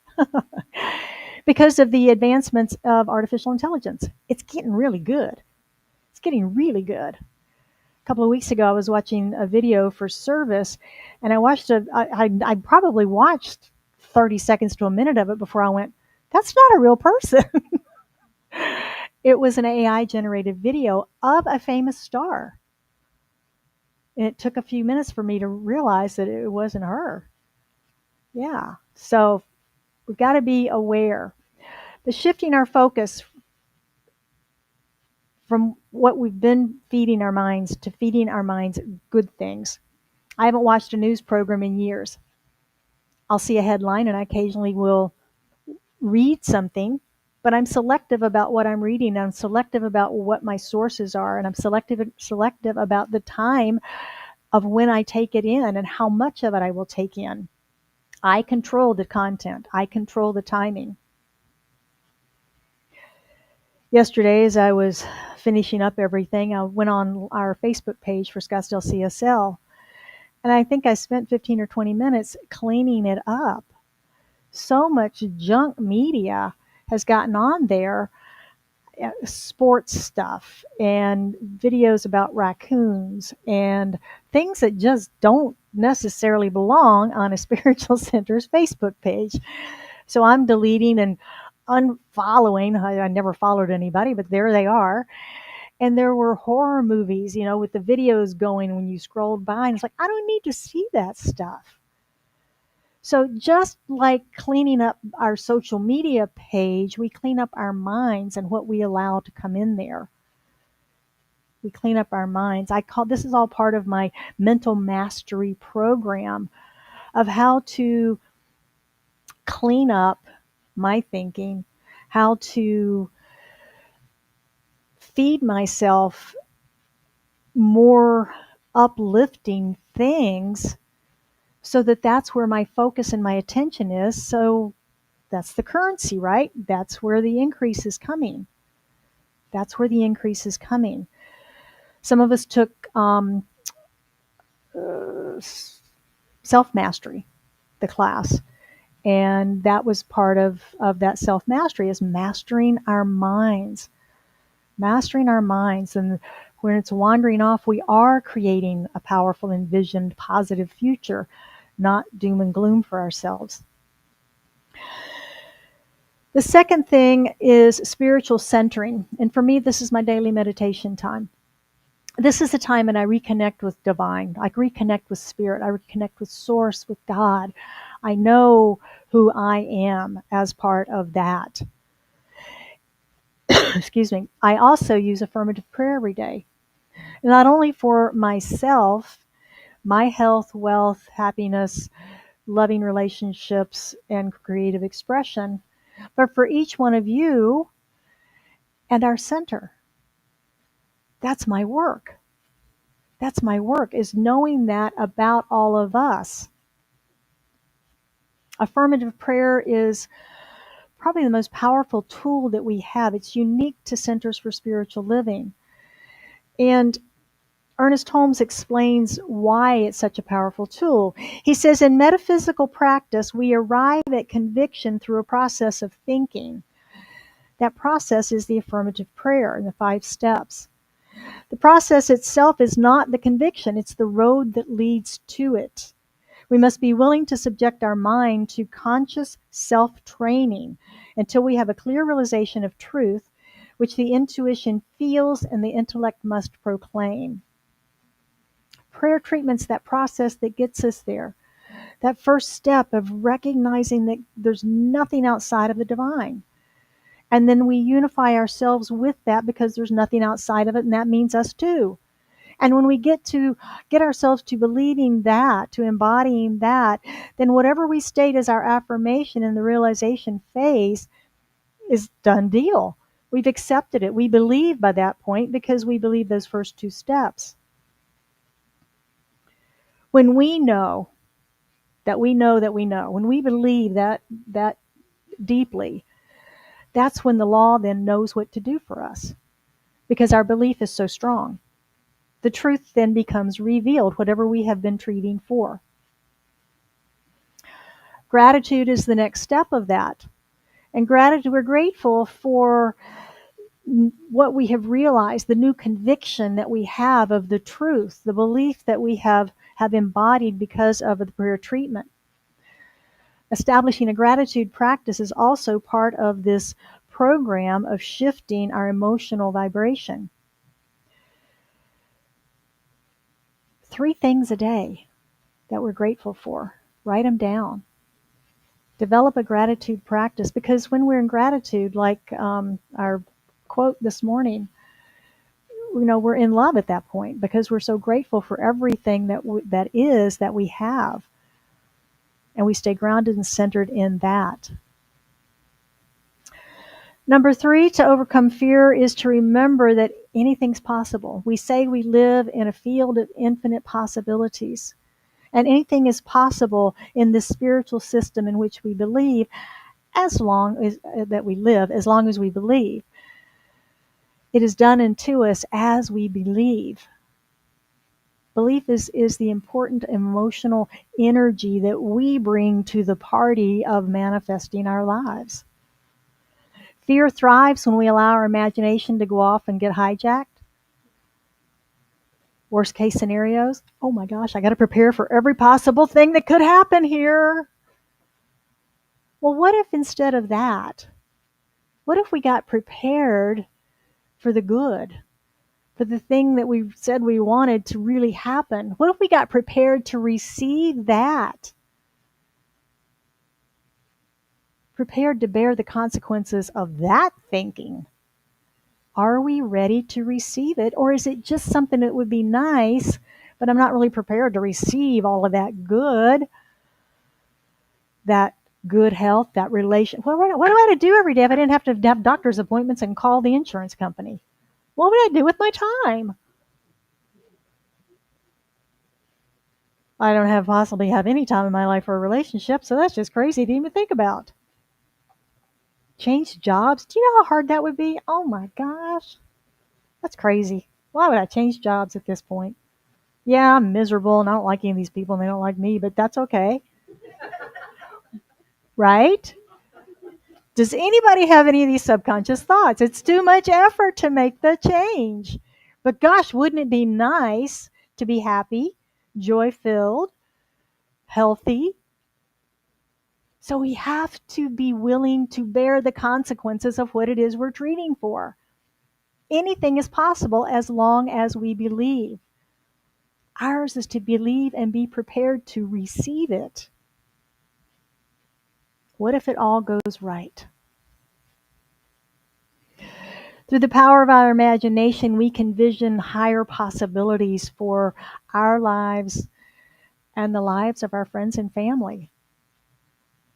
Because of the advancements of artificial intelligence. It's getting really good. It's getting really good. A couple of weeks ago, I was watching a video for service, and I probably watched 30 seconds to a minute of it before I went, that's not a real person. It was an AI generated video of a famous star. And it took a few minutes for me to realize that it wasn't her. Yeah. So we've got to be aware. The shifting our focus from what we've been feeding our minds to feeding our minds good things. I haven't watched a news program in years. I'll see a headline and I occasionally will read something, but I'm selective about what I'm reading. I'm selective about what my sources are, and I'm selective about the time of when I take it in and how much of it I will take in. I control the content. I control the timing. Yesterday, as I was finishing up everything, I went on our Facebook page for Scottsdale CSL, and I think I spent 15 or 20 minutes cleaning it up. So much junk media has gotten on there, sports stuff and videos about raccoons and things that just don't necessarily belong on a spiritual center's Facebook page. So I'm deleting and unfollowing. I never followed anybody, but there they are. And there were horror movies, with the videos going when you scrolled by, and it's like, I don't need to see that stuff. So just like cleaning up our social media page, we clean up our minds and what we allow to come in there. We clean up our minds. This is all part of my mental mastery program of how to clean up my thinking, how to feed myself more uplifting things so that's where my focus and my attention is. So that's the currency, right? That's where the increase is coming. That's where the increase is coming. Some of us took self-mastery, the class, and that was part of that self-mastery, is mastering our minds. Mastering our minds. And when it's wandering off, we are creating a powerful, envisioned, positive future, not doom and gloom for ourselves. The second thing is spiritual centering. And for me, this is my daily meditation time. This is the time when I reconnect with divine. I reconnect with spirit. I reconnect with source, with God. I know who I am as part of that. Excuse me. I also use affirmative prayer every day. Not only for myself, my health, wealth, happiness, loving relationships, and creative expression, but for each one of you and our center. That's my work. That's my work, is knowing that about all of us. Affirmative prayer is probably the most powerful tool that we have. It's unique to Centers for Spiritual Living. And Ernest Holmes explains why it's such a powerful tool. He says, in metaphysical practice, we arrive at conviction through a process of thinking. That process is the affirmative prayer and the 5 steps. The process itself is not the conviction, it's the road that leads to it. We must be willing to subject our mind to conscious self-training until we have a clear realization of truth, which the intuition feels and the intellect must proclaim. Prayer treatment's that process that gets us there. That first step of recognizing that there's nothing outside of the divine. And then we unify ourselves with that because there's nothing outside of it, and that means us too. And when we get ourselves to believing that, to embodying that, then whatever we state as our affirmation in the realization phase is done deal. We've accepted it. We believe by that point because we believe those first 2 steps. When we know that we know that we know, when we believe that deeply, that's when the law then knows what to do for us because our belief is so strong. The truth then becomes revealed, whatever we have been treating for. Gratitude is the next step of that. And gratitude, we're grateful for what we have realized, the new conviction that we have of the truth, the belief that we have embodied because of the prayer treatment. Establishing a gratitude practice is also part of this program of shifting our emotional vibration. 3 things a day that we're grateful for. Write them down. Develop a gratitude practice, because when we're in gratitude, like our quote this morning, we're in love at that point because we're so grateful for everything that we have. And we stay grounded and centered in that. Number 3, to overcome fear, is to remember that anything's possible. We say we live in a field of infinite possibilities. And anything is possible in this spiritual system in which we believe, as long as that we live, as long as we believe. It is done unto us as we believe. Belief is the important emotional energy that we bring to the party of manifesting our lives. Fear thrives when we allow our imagination to go off and get hijacked. Worst case scenarios. Oh my gosh, I got to prepare for every possible thing that could happen here. Well, what if instead of that, what if we got prepared for the good? for the thing that we said we wanted to really happen? What if we got prepared to receive that? Prepared to bear the consequences of that thinking? Are we ready to receive it? Or is it just something that would be nice, but I'm not really prepared to receive all of that good health, that relation? What do I have to do every day if I didn't have to have doctor's appointments and call the insurance company? What would I do with my time? I don't have possibly have any time in my life for a relationship, so that's just crazy to even think about. Change jobs? Do you know how hard that would be? Oh my gosh. That's crazy. Why would I change jobs at this point? Yeah, I'm miserable and I don't like any of these people and they don't like me, but that's okay. Right? Does anybody have any of these subconscious thoughts? It's too much effort to make the change. But gosh, wouldn't it be nice to be happy, joy filled, healthy? So we have to be willing to bear the consequences of what it is we're treating for. Anything is possible as long as we believe. Ours is to believe and be prepared to receive it. What if it all goes right? Through the power of our imagination, we can vision higher possibilities for our lives and the lives of our friends and family.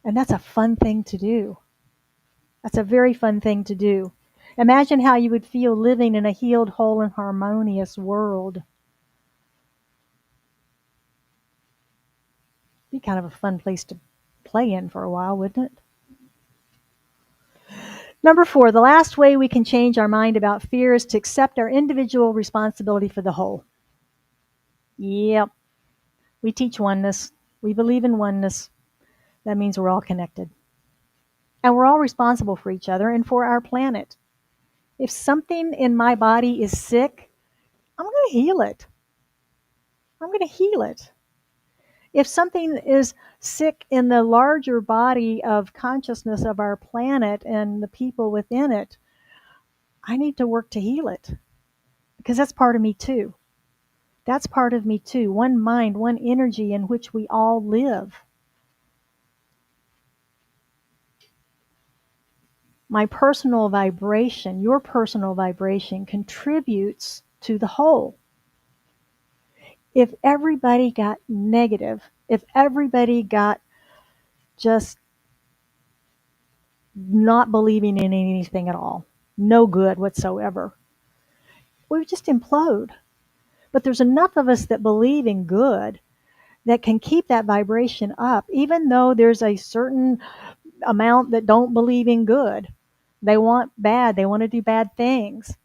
And that's a fun thing to do. That's a very fun thing to do. Imagine how you would feel living in a healed, whole, and harmonious world. Be kind of a fun place to play in for a while, wouldn't it? Number 4, the last way we can change our mind about fear is to accept our individual responsibility for the whole. Yep. We teach oneness. We believe in oneness. That means we're all connected. And we're all responsible for each other and for our planet. If something in my body is sick, I'm going to heal it. I'm going to heal it. If something is sick in the larger body of consciousness of our planet and the people within it, I need to work to heal it because that's part of me too. That's part of me too. One mind, one energy in which we all live. My personal vibration, your personal vibration contributes to the whole. If everybody got negative, if everybody got just not believing in anything at all, no good whatsoever, we would just implode. But there's enough of us that believe in good that can keep that vibration up, even though there's a certain amount that don't believe in good. They want bad, they want to do bad things.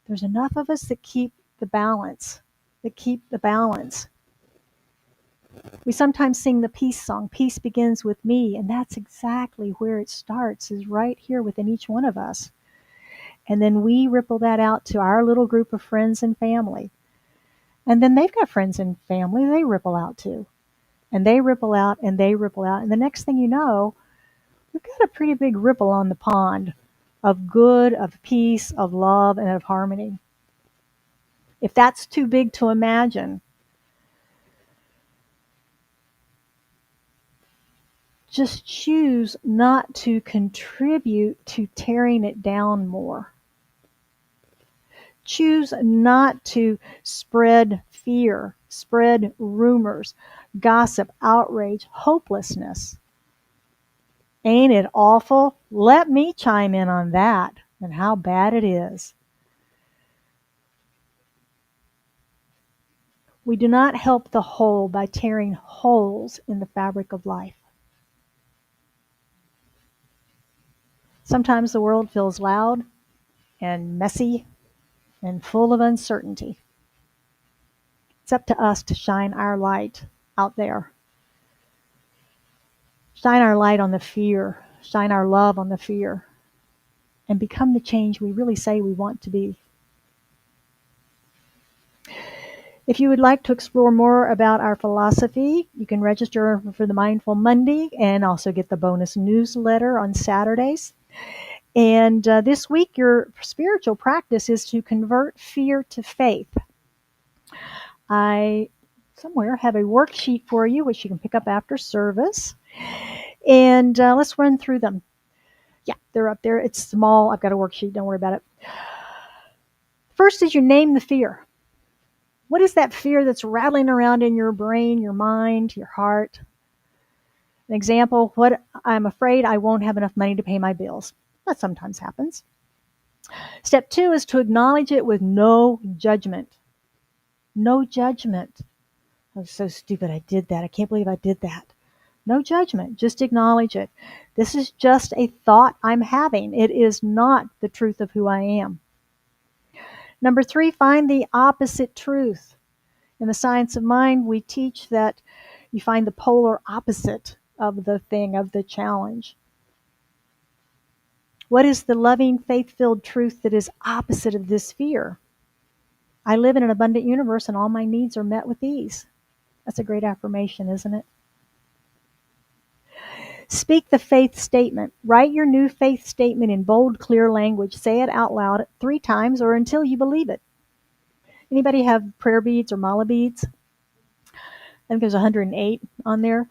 There's enough of us that keep the balance, We sometimes sing the peace song, peace begins with me, and that's exactly where it starts, is right here within each one of us. And then we ripple that out to our little group of friends and family. And then they've got friends and family they ripple out to. And they ripple out and they ripple out. And the next thing you know, we've got a pretty big ripple on the pond of good, of peace, of love, and of harmony. If that's too big to imagine, just choose not to contribute to tearing it down more. Choose not to spread fear, spread rumors, gossip, outrage, hopelessness. Ain't it awful? Let me chime in on that and how bad it is. We do not help the whole by tearing holes in the fabric of life. Sometimes the world feels loud and messy and full of uncertainty. It's up to us to shine our light out there. Shine our light on the fear. Shine our love on the fear. And become the change we really say we want to be. If you would like to explore more about our philosophy, you can register for the Mindful Monday and also get the bonus newsletter on Saturdays. And this week, your spiritual practice is to convert fear to faith. I somewhere have a worksheet for you, which you can pick up after service. And let's run through them. Yeah, they're up there. It's small. I've got a worksheet. Don't worry about it. First is you name the fear. What is that fear that's rattling around in your brain, your mind, your heart? An example, what I'm afraid I won't have enough money to pay my bills. That sometimes happens. Step 2 is to acknowledge it with no judgment. No judgment. I was so stupid I did that. I can't believe I did that. No judgment. Just acknowledge it. This is just a thought I'm having. It is not the truth of who I am. Number 3, find the opposite truth. In the science of mind, we teach that you find the polar opposite of the thing, of the challenge. What is the loving, faith-filled truth that is opposite of this fear? I live in an abundant universe and all my needs are met with ease. That's a great affirmation, isn't it? Speak the faith statement. Write your new faith statement in bold, clear language. Say it out loud 3 times or until you believe it. Anybody have prayer beads or mala beads? I think there's 108 on there.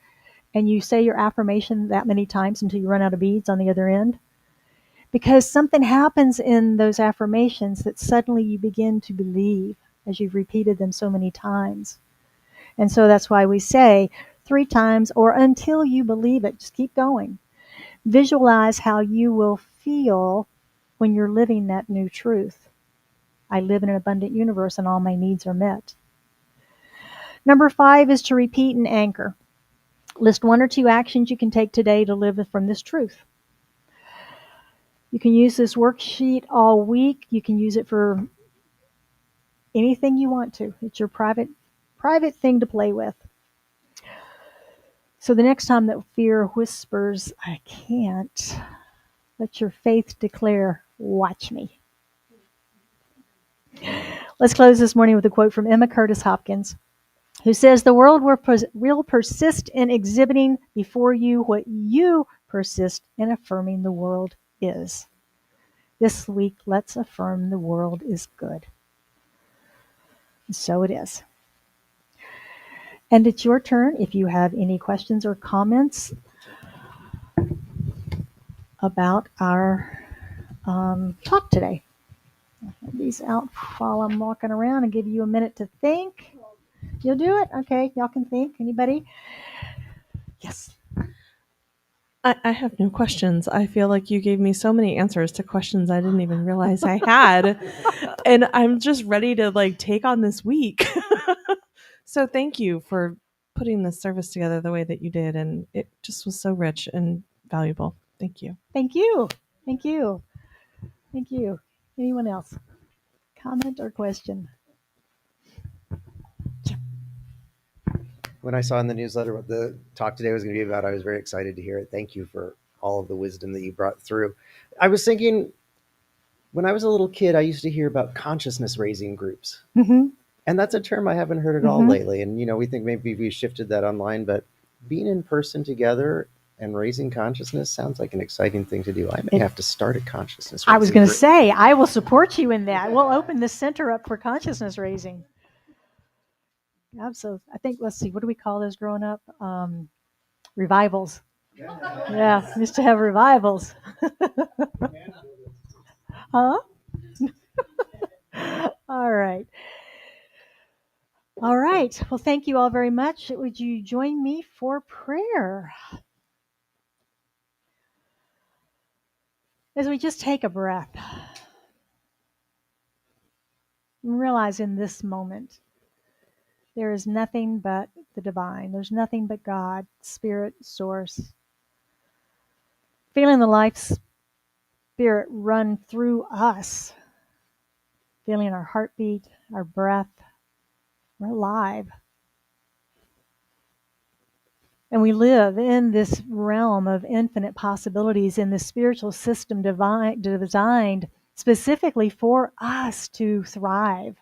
And you say your affirmation that many times until you run out of beads on the other end. Because something happens in those affirmations that suddenly you begin to believe as you've repeated them so many times. And so that's why we say 3 times or until you believe it. Just keep going. Visualize how you will feel when you're living that new truth. I live in an abundant universe and all my needs are met. Number 5 is to repeat and anchor. List 1 or 2 actions you can take today to live from this truth. You can use this worksheet all week. You can use it for anything you want to. It's your private thing to play with. So the next time that fear whispers, I can't, let your faith declare, watch me. Let's close this morning with a quote from Emma Curtis Hopkins, who says, the world will persist in exhibiting before you what you persist in affirming the world is. This week, let's affirm the world is good. And so it is. And it's your turn if you have any questions or comments about our talk today. I'll have these out while I'm walking around and give you a minute to think. You'll do it? Okay, y'all can think. Anybody? Yes. I have no questions. I feel like you gave me so many answers to questions I didn't even realize I had. And I'm just ready to take on this week. So thank you for putting this service together the way that you did. And it just was so rich and valuable. Thank you. Thank you. Thank you. Thank you. Anyone else? Comment or question? When I saw in the newsletter what the talk today was going to be about, I was very excited to hear it. Thank you for all of the wisdom that you brought through. I was thinking, when I was a little kid, I used to hear about consciousness raising groups. Mm-hmm. And that's a term I haven't heard at all lately. And, we think maybe we shifted that online, but being in person together and raising consciousness sounds like an exciting thing to do. I may have to start a consciousness raising I was going to group. say, I will support you in that. We'll open this center up for consciousness raising. Absolutely. I think, let's see, what do we call those growing up? Revivals. Yeah, used to have revivals. Huh? All right. All right. Well, thank you all very much. Would you join me for prayer? As we just take a breath and realize in this moment, there is nothing but the divine. There's nothing but God, Spirit, Source. Feeling the life spirit run through us. Feeling our heartbeat, our breath. We're alive. And we live in this realm of infinite possibilities in the spiritual system designed specifically for us to thrive.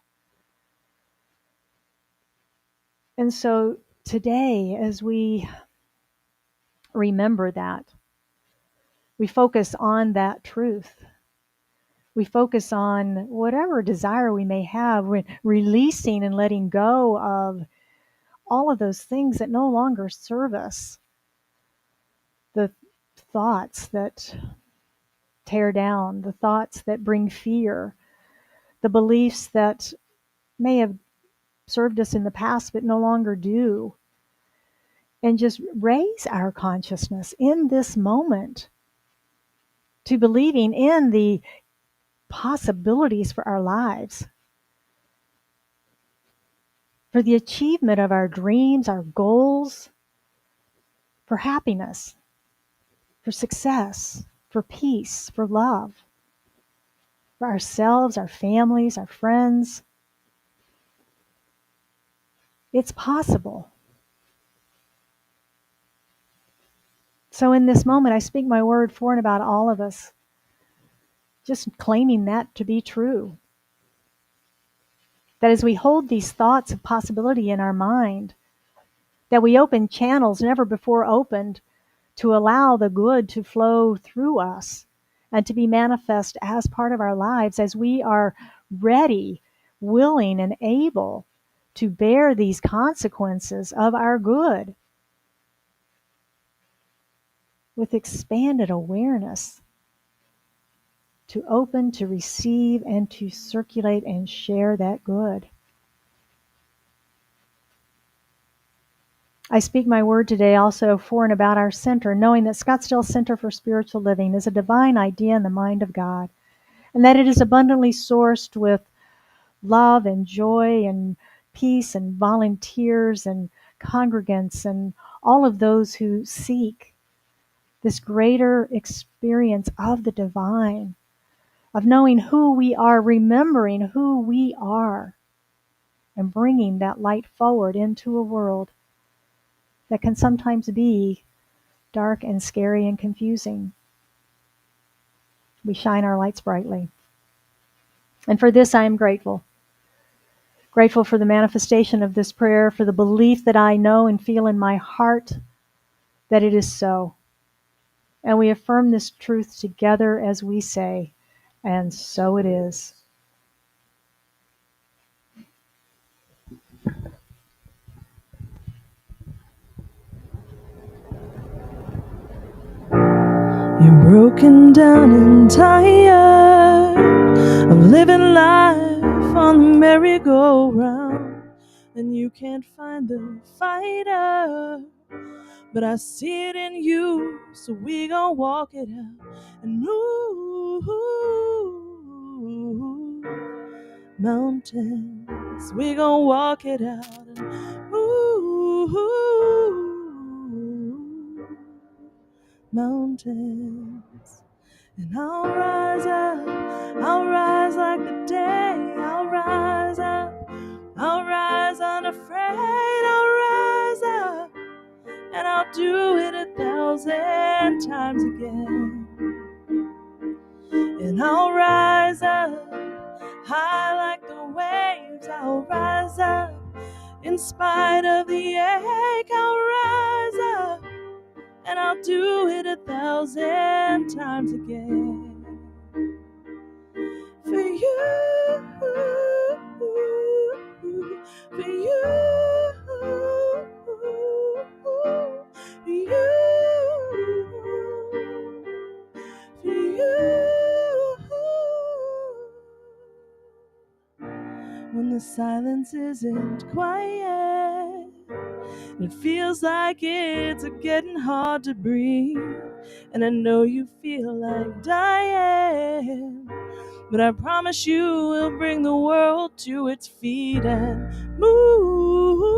And so today, as we remember that, We focus on that truth. We focus on whatever desire we may have, releasing and letting go of all of those things that no longer serve us. The thoughts that tear down, the thoughts that bring fear, the beliefs that may have served us in the past but no longer do. And just raise our consciousness in this moment to believing in the possibilities for our lives, for the achievement of our dreams, our goals, for happiness, for success, for peace, for love, for ourselves, our families, our friends. It's possible. So in this moment, I speak my word for and about all of us, just claiming that to be true. That as we hold these thoughts of possibility in our mind, that we open channels never before opened to allow the good to flow through us and to be manifest as part of our lives as we are ready, willing, and able to bear these consequences of our good with expanded awareness, to open, to receive, and to circulate and share that good. I speak my word today also for and about our center, knowing that Scottsdale Center for Spiritual Living is a divine idea in the mind of God, and that it is abundantly sourced with love and joy and peace and volunteers and congregants and all of those who seek this greater experience of the divine, of knowing who we are, remembering who we are, and bringing that light forward into a world that can sometimes be dark and scary and confusing. We shine our lights brightly. And for this I am grateful. Grateful for the manifestation of this prayer, for the belief that I know and feel in my heart that it is so. And we affirm this truth together as we say, and so it is. You're broken down and tired of living life on the merry-go-round, and you can't find the fighter, but I see it in you, so we gon' walk it out and move mountains. We gon' walk it out and move mountains. And I'll rise like the day, I'll rise up, I'll rise unafraid, I'll rise up, and I'll do it 1,000 times again. And I'll rise up, high like the waves, I'll rise up, in spite of the ache, I'll rise up, and I'll do it 1,000 times again. For you, for you, for you, for you. When the silence isn't quiet, it feels like it's getting hard to breathe, and I know you feel like dying, but I promise you we'll bring the world to its feet and move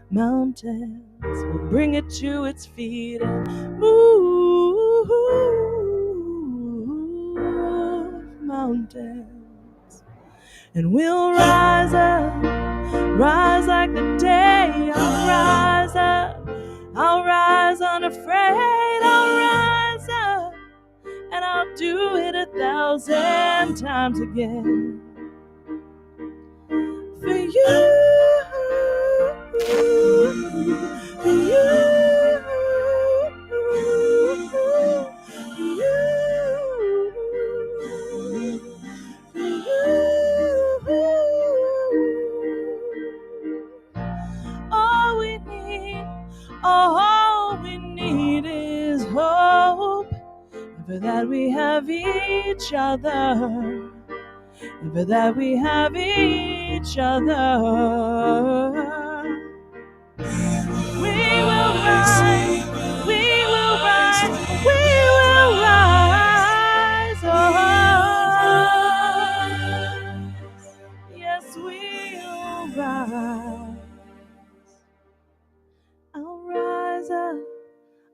mountains. We'll bring it to its feet and move mountains. And we'll rise up, rise like the day. I'll rise up, I'll rise unafraid, I'll rise up, and I'll do it 1,000 times again. For you, for you, All we need is hope. And for that we have each other. And for that we have each other. We will rise, we will rise, we will rise. Oh, yes, we'll rise. I'll rise up,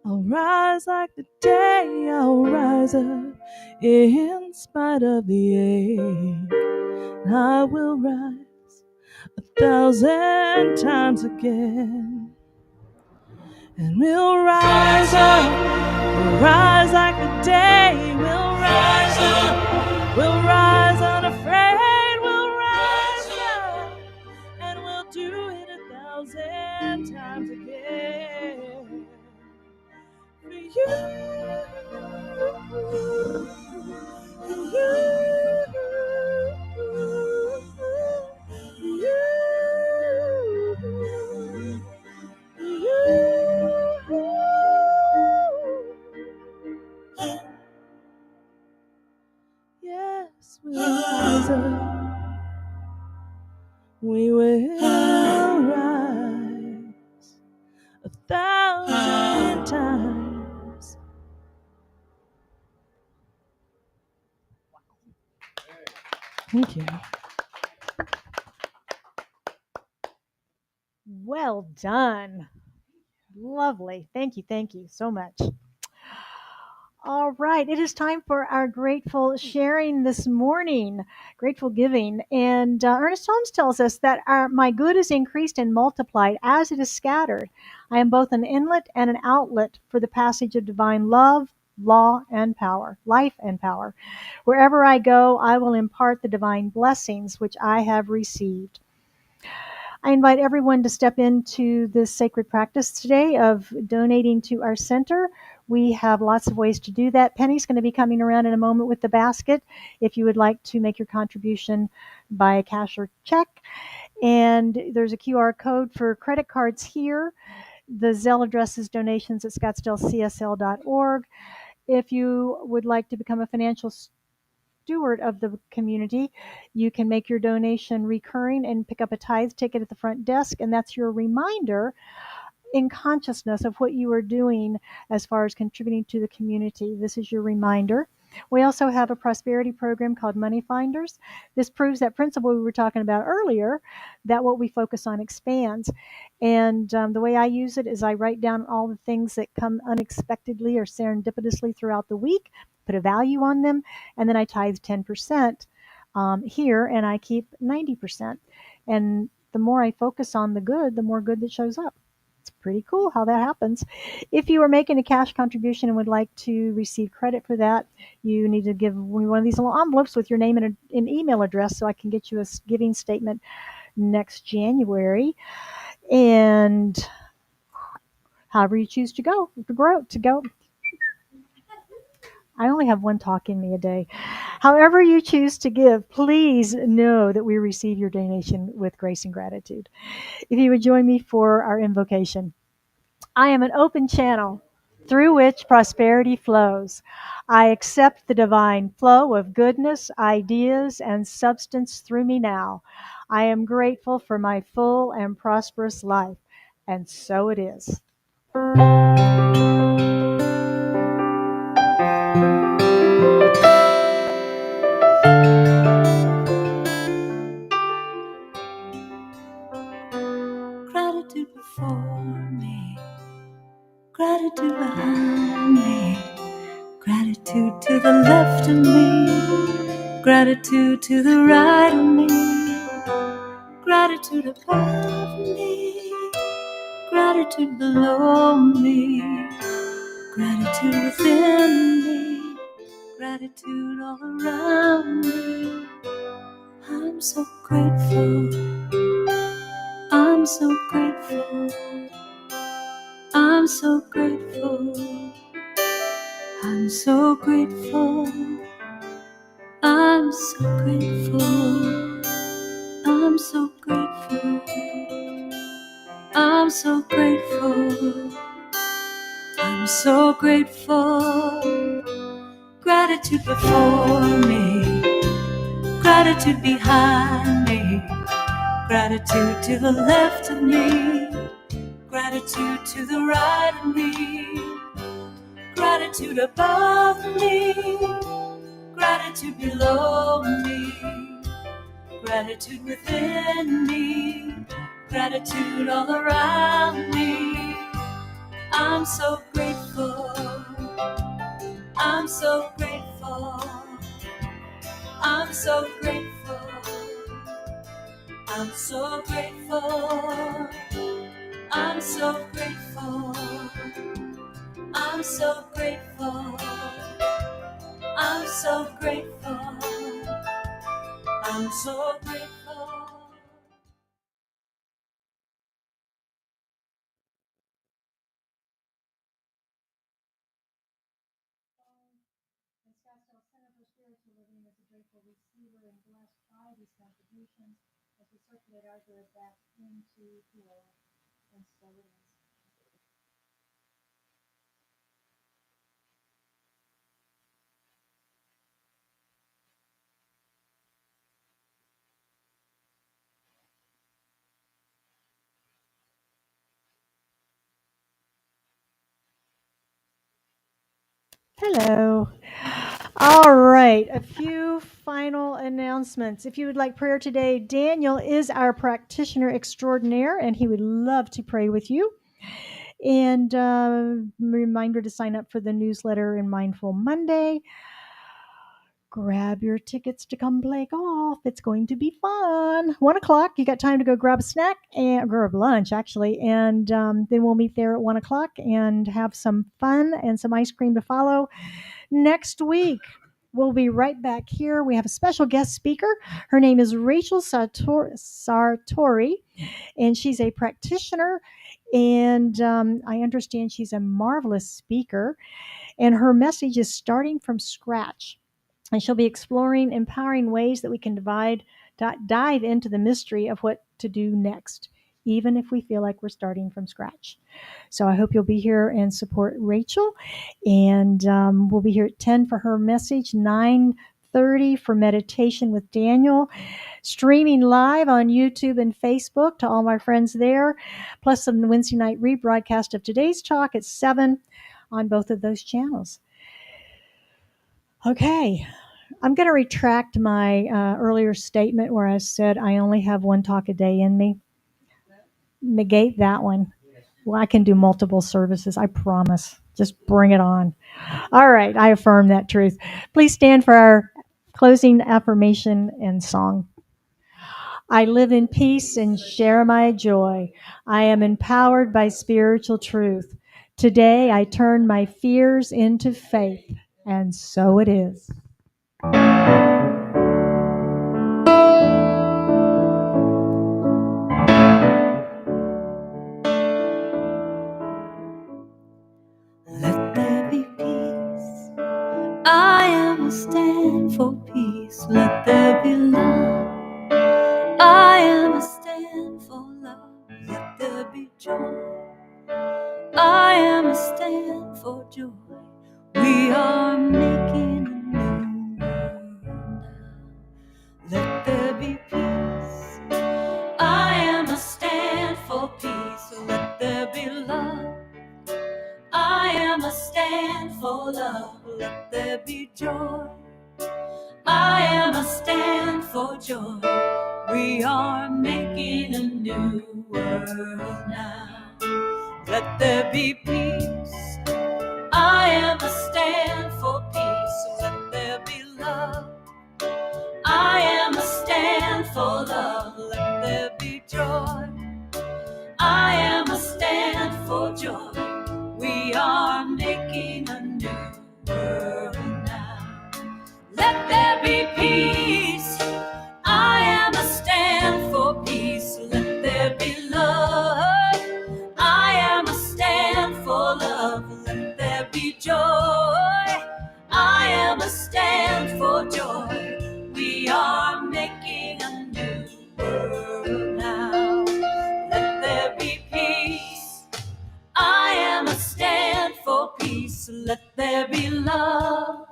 I'll rise like the day, I'll rise up in spite of the ache. I will rise 1,000 times again. And we'll rise up, we'll rise like the day, we'll rise up, we'll rise unafraid, we'll rise up, and we'll do it 1,000 times again. For you, yes, we'll rise up. We will rise 1,000 times. Thank you. Well done. Lovely. Thank you so much. All right, it is time for our grateful sharing this morning, grateful giving. And Ernest Holmes tells us that my good is increased and multiplied as it is scattered. I am both an inlet and an outlet for the passage of divine love, law, and power, life and power. Wherever I go, I will impart the divine blessings which I have received. I invite everyone to step into this sacred practice today of donating to our center. We have lots of ways to do that. Penny's going to be coming around in a moment with the basket if you would like to make your contribution by cash or check. And there's a QR code for credit cards here. The Zelle address is donations@scottsdalecsl.org. If you would like to become a financial steward of the community, you can make your donation recurring and pick up a tithe ticket at the front desk, and that's your reminder in consciousness of what you are doing as far as contributing to the community. This is your reminder. We also have a prosperity program called Money Finders. This proves that principle we were talking about earlier, that what we focus on expands. And the way I use it is I write down all the things that come unexpectedly or serendipitously throughout the week, put a value on them, and then I tithe 10% here, and I keep 90%. And the more I focus on the good, the more good that shows up. It's pretty cool how that happens. If you are making a cash contribution and would like to receive credit for that, you need to give me one of these little envelopes with your name and an email address so I can get you a giving statement next January. And however you choose to go. I only have one talk in me a day. However you choose to give, please know that we receive your donation with grace and gratitude. If you would join me for our invocation. I am an open channel through which prosperity flows. I accept the divine flow of goodness, ideas, and substance through me now. I am grateful for my full and prosperous life. And so it is. Gratitude before me, gratitude behind me, gratitude to the left of me, gratitude to the right of me, gratitude above me, gratitude below me, gratitude within me, gratitude all around me. I'm so grateful, I'm so grateful, I'm so grateful, I'm so grateful, I'm so grateful, I'm so grateful, I'm so grateful. I'm so grateful. Gratitude before me, gratitude behind me, gratitude to the left of me, gratitude to the right of me, gratitude above me, gratitude below me, gratitude within me, gratitude all around me. I'm so grateful. I'm so grateful. I'm so grateful. I'm so grateful. I'm so grateful. I'm so grateful. I'm so grateful. I'm so grateful. SCSL Center for Spiritual Living is a grateful receiver and blessed by these contributions as we circulate our good back into the world. And so it is. Hello. All right, a few final announcements. If you would like prayer today, Daniel is our practitioner extraordinaire, and he would love to pray with you. And reminder to sign up for the newsletter and Mindful Monday. Grab your tickets to come play golf. It's going to be fun. 1 o'clock, you got time to go grab a snack and grab lunch, actually. And then we'll meet there at 1 o'clock and have some fun and some ice cream to follow. Next week, we'll be right back here. We have a special guest speaker. Her name is Rachel Sartori, and she's a practitioner. And I understand she's a marvelous speaker. And her message is starting from scratch. And she'll be exploring empowering ways that we can dive into the mystery of what to do next, even if we feel like we're starting from scratch. So I hope you'll be here and support Rachel. And we'll be here at 10 for her message, 9:30 for meditation with Daniel, streaming live on YouTube and Facebook to all my friends there, plus some Wednesday night rebroadcast of today's talk at 7 on both of those channels. Okay, I'm going to retract my earlier statement where I said I only have one talk a day in me. Negate that one. Well, I can do multiple services, I promise. Just bring it on. All right, I affirm that truth. Please stand for our closing affirmation and song. I live in peace and share my joy. I am empowered by spiritual truth. Today, I turn my fears into faith, and so it is. Let there be peace. I am a stand for peace. Let there be love. I am a stand for love. Let there be joy. I am a stand for joy. We are making a new world now. Let there be peace. I am a stand for peace. Let there be love. I am a stand for love. Let there be joy. I am a stand for joy. We are making a new world now. Let there be peace. I am a stand for peace. Let there be love. I am a stand for love. Let there be joy. I am a stand for joy. We are making a new world now. Let there be peace. I am a stand for peace. Let there be love. I am a stand for love. Let there be joy. I am a stand for joy. We are making a new world now. Let there be peace. peace. Let there be love.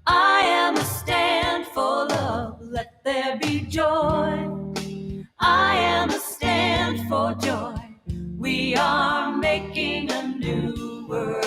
I am a stand for love. Let there be joy. I am a stand for joy. We are making a new world.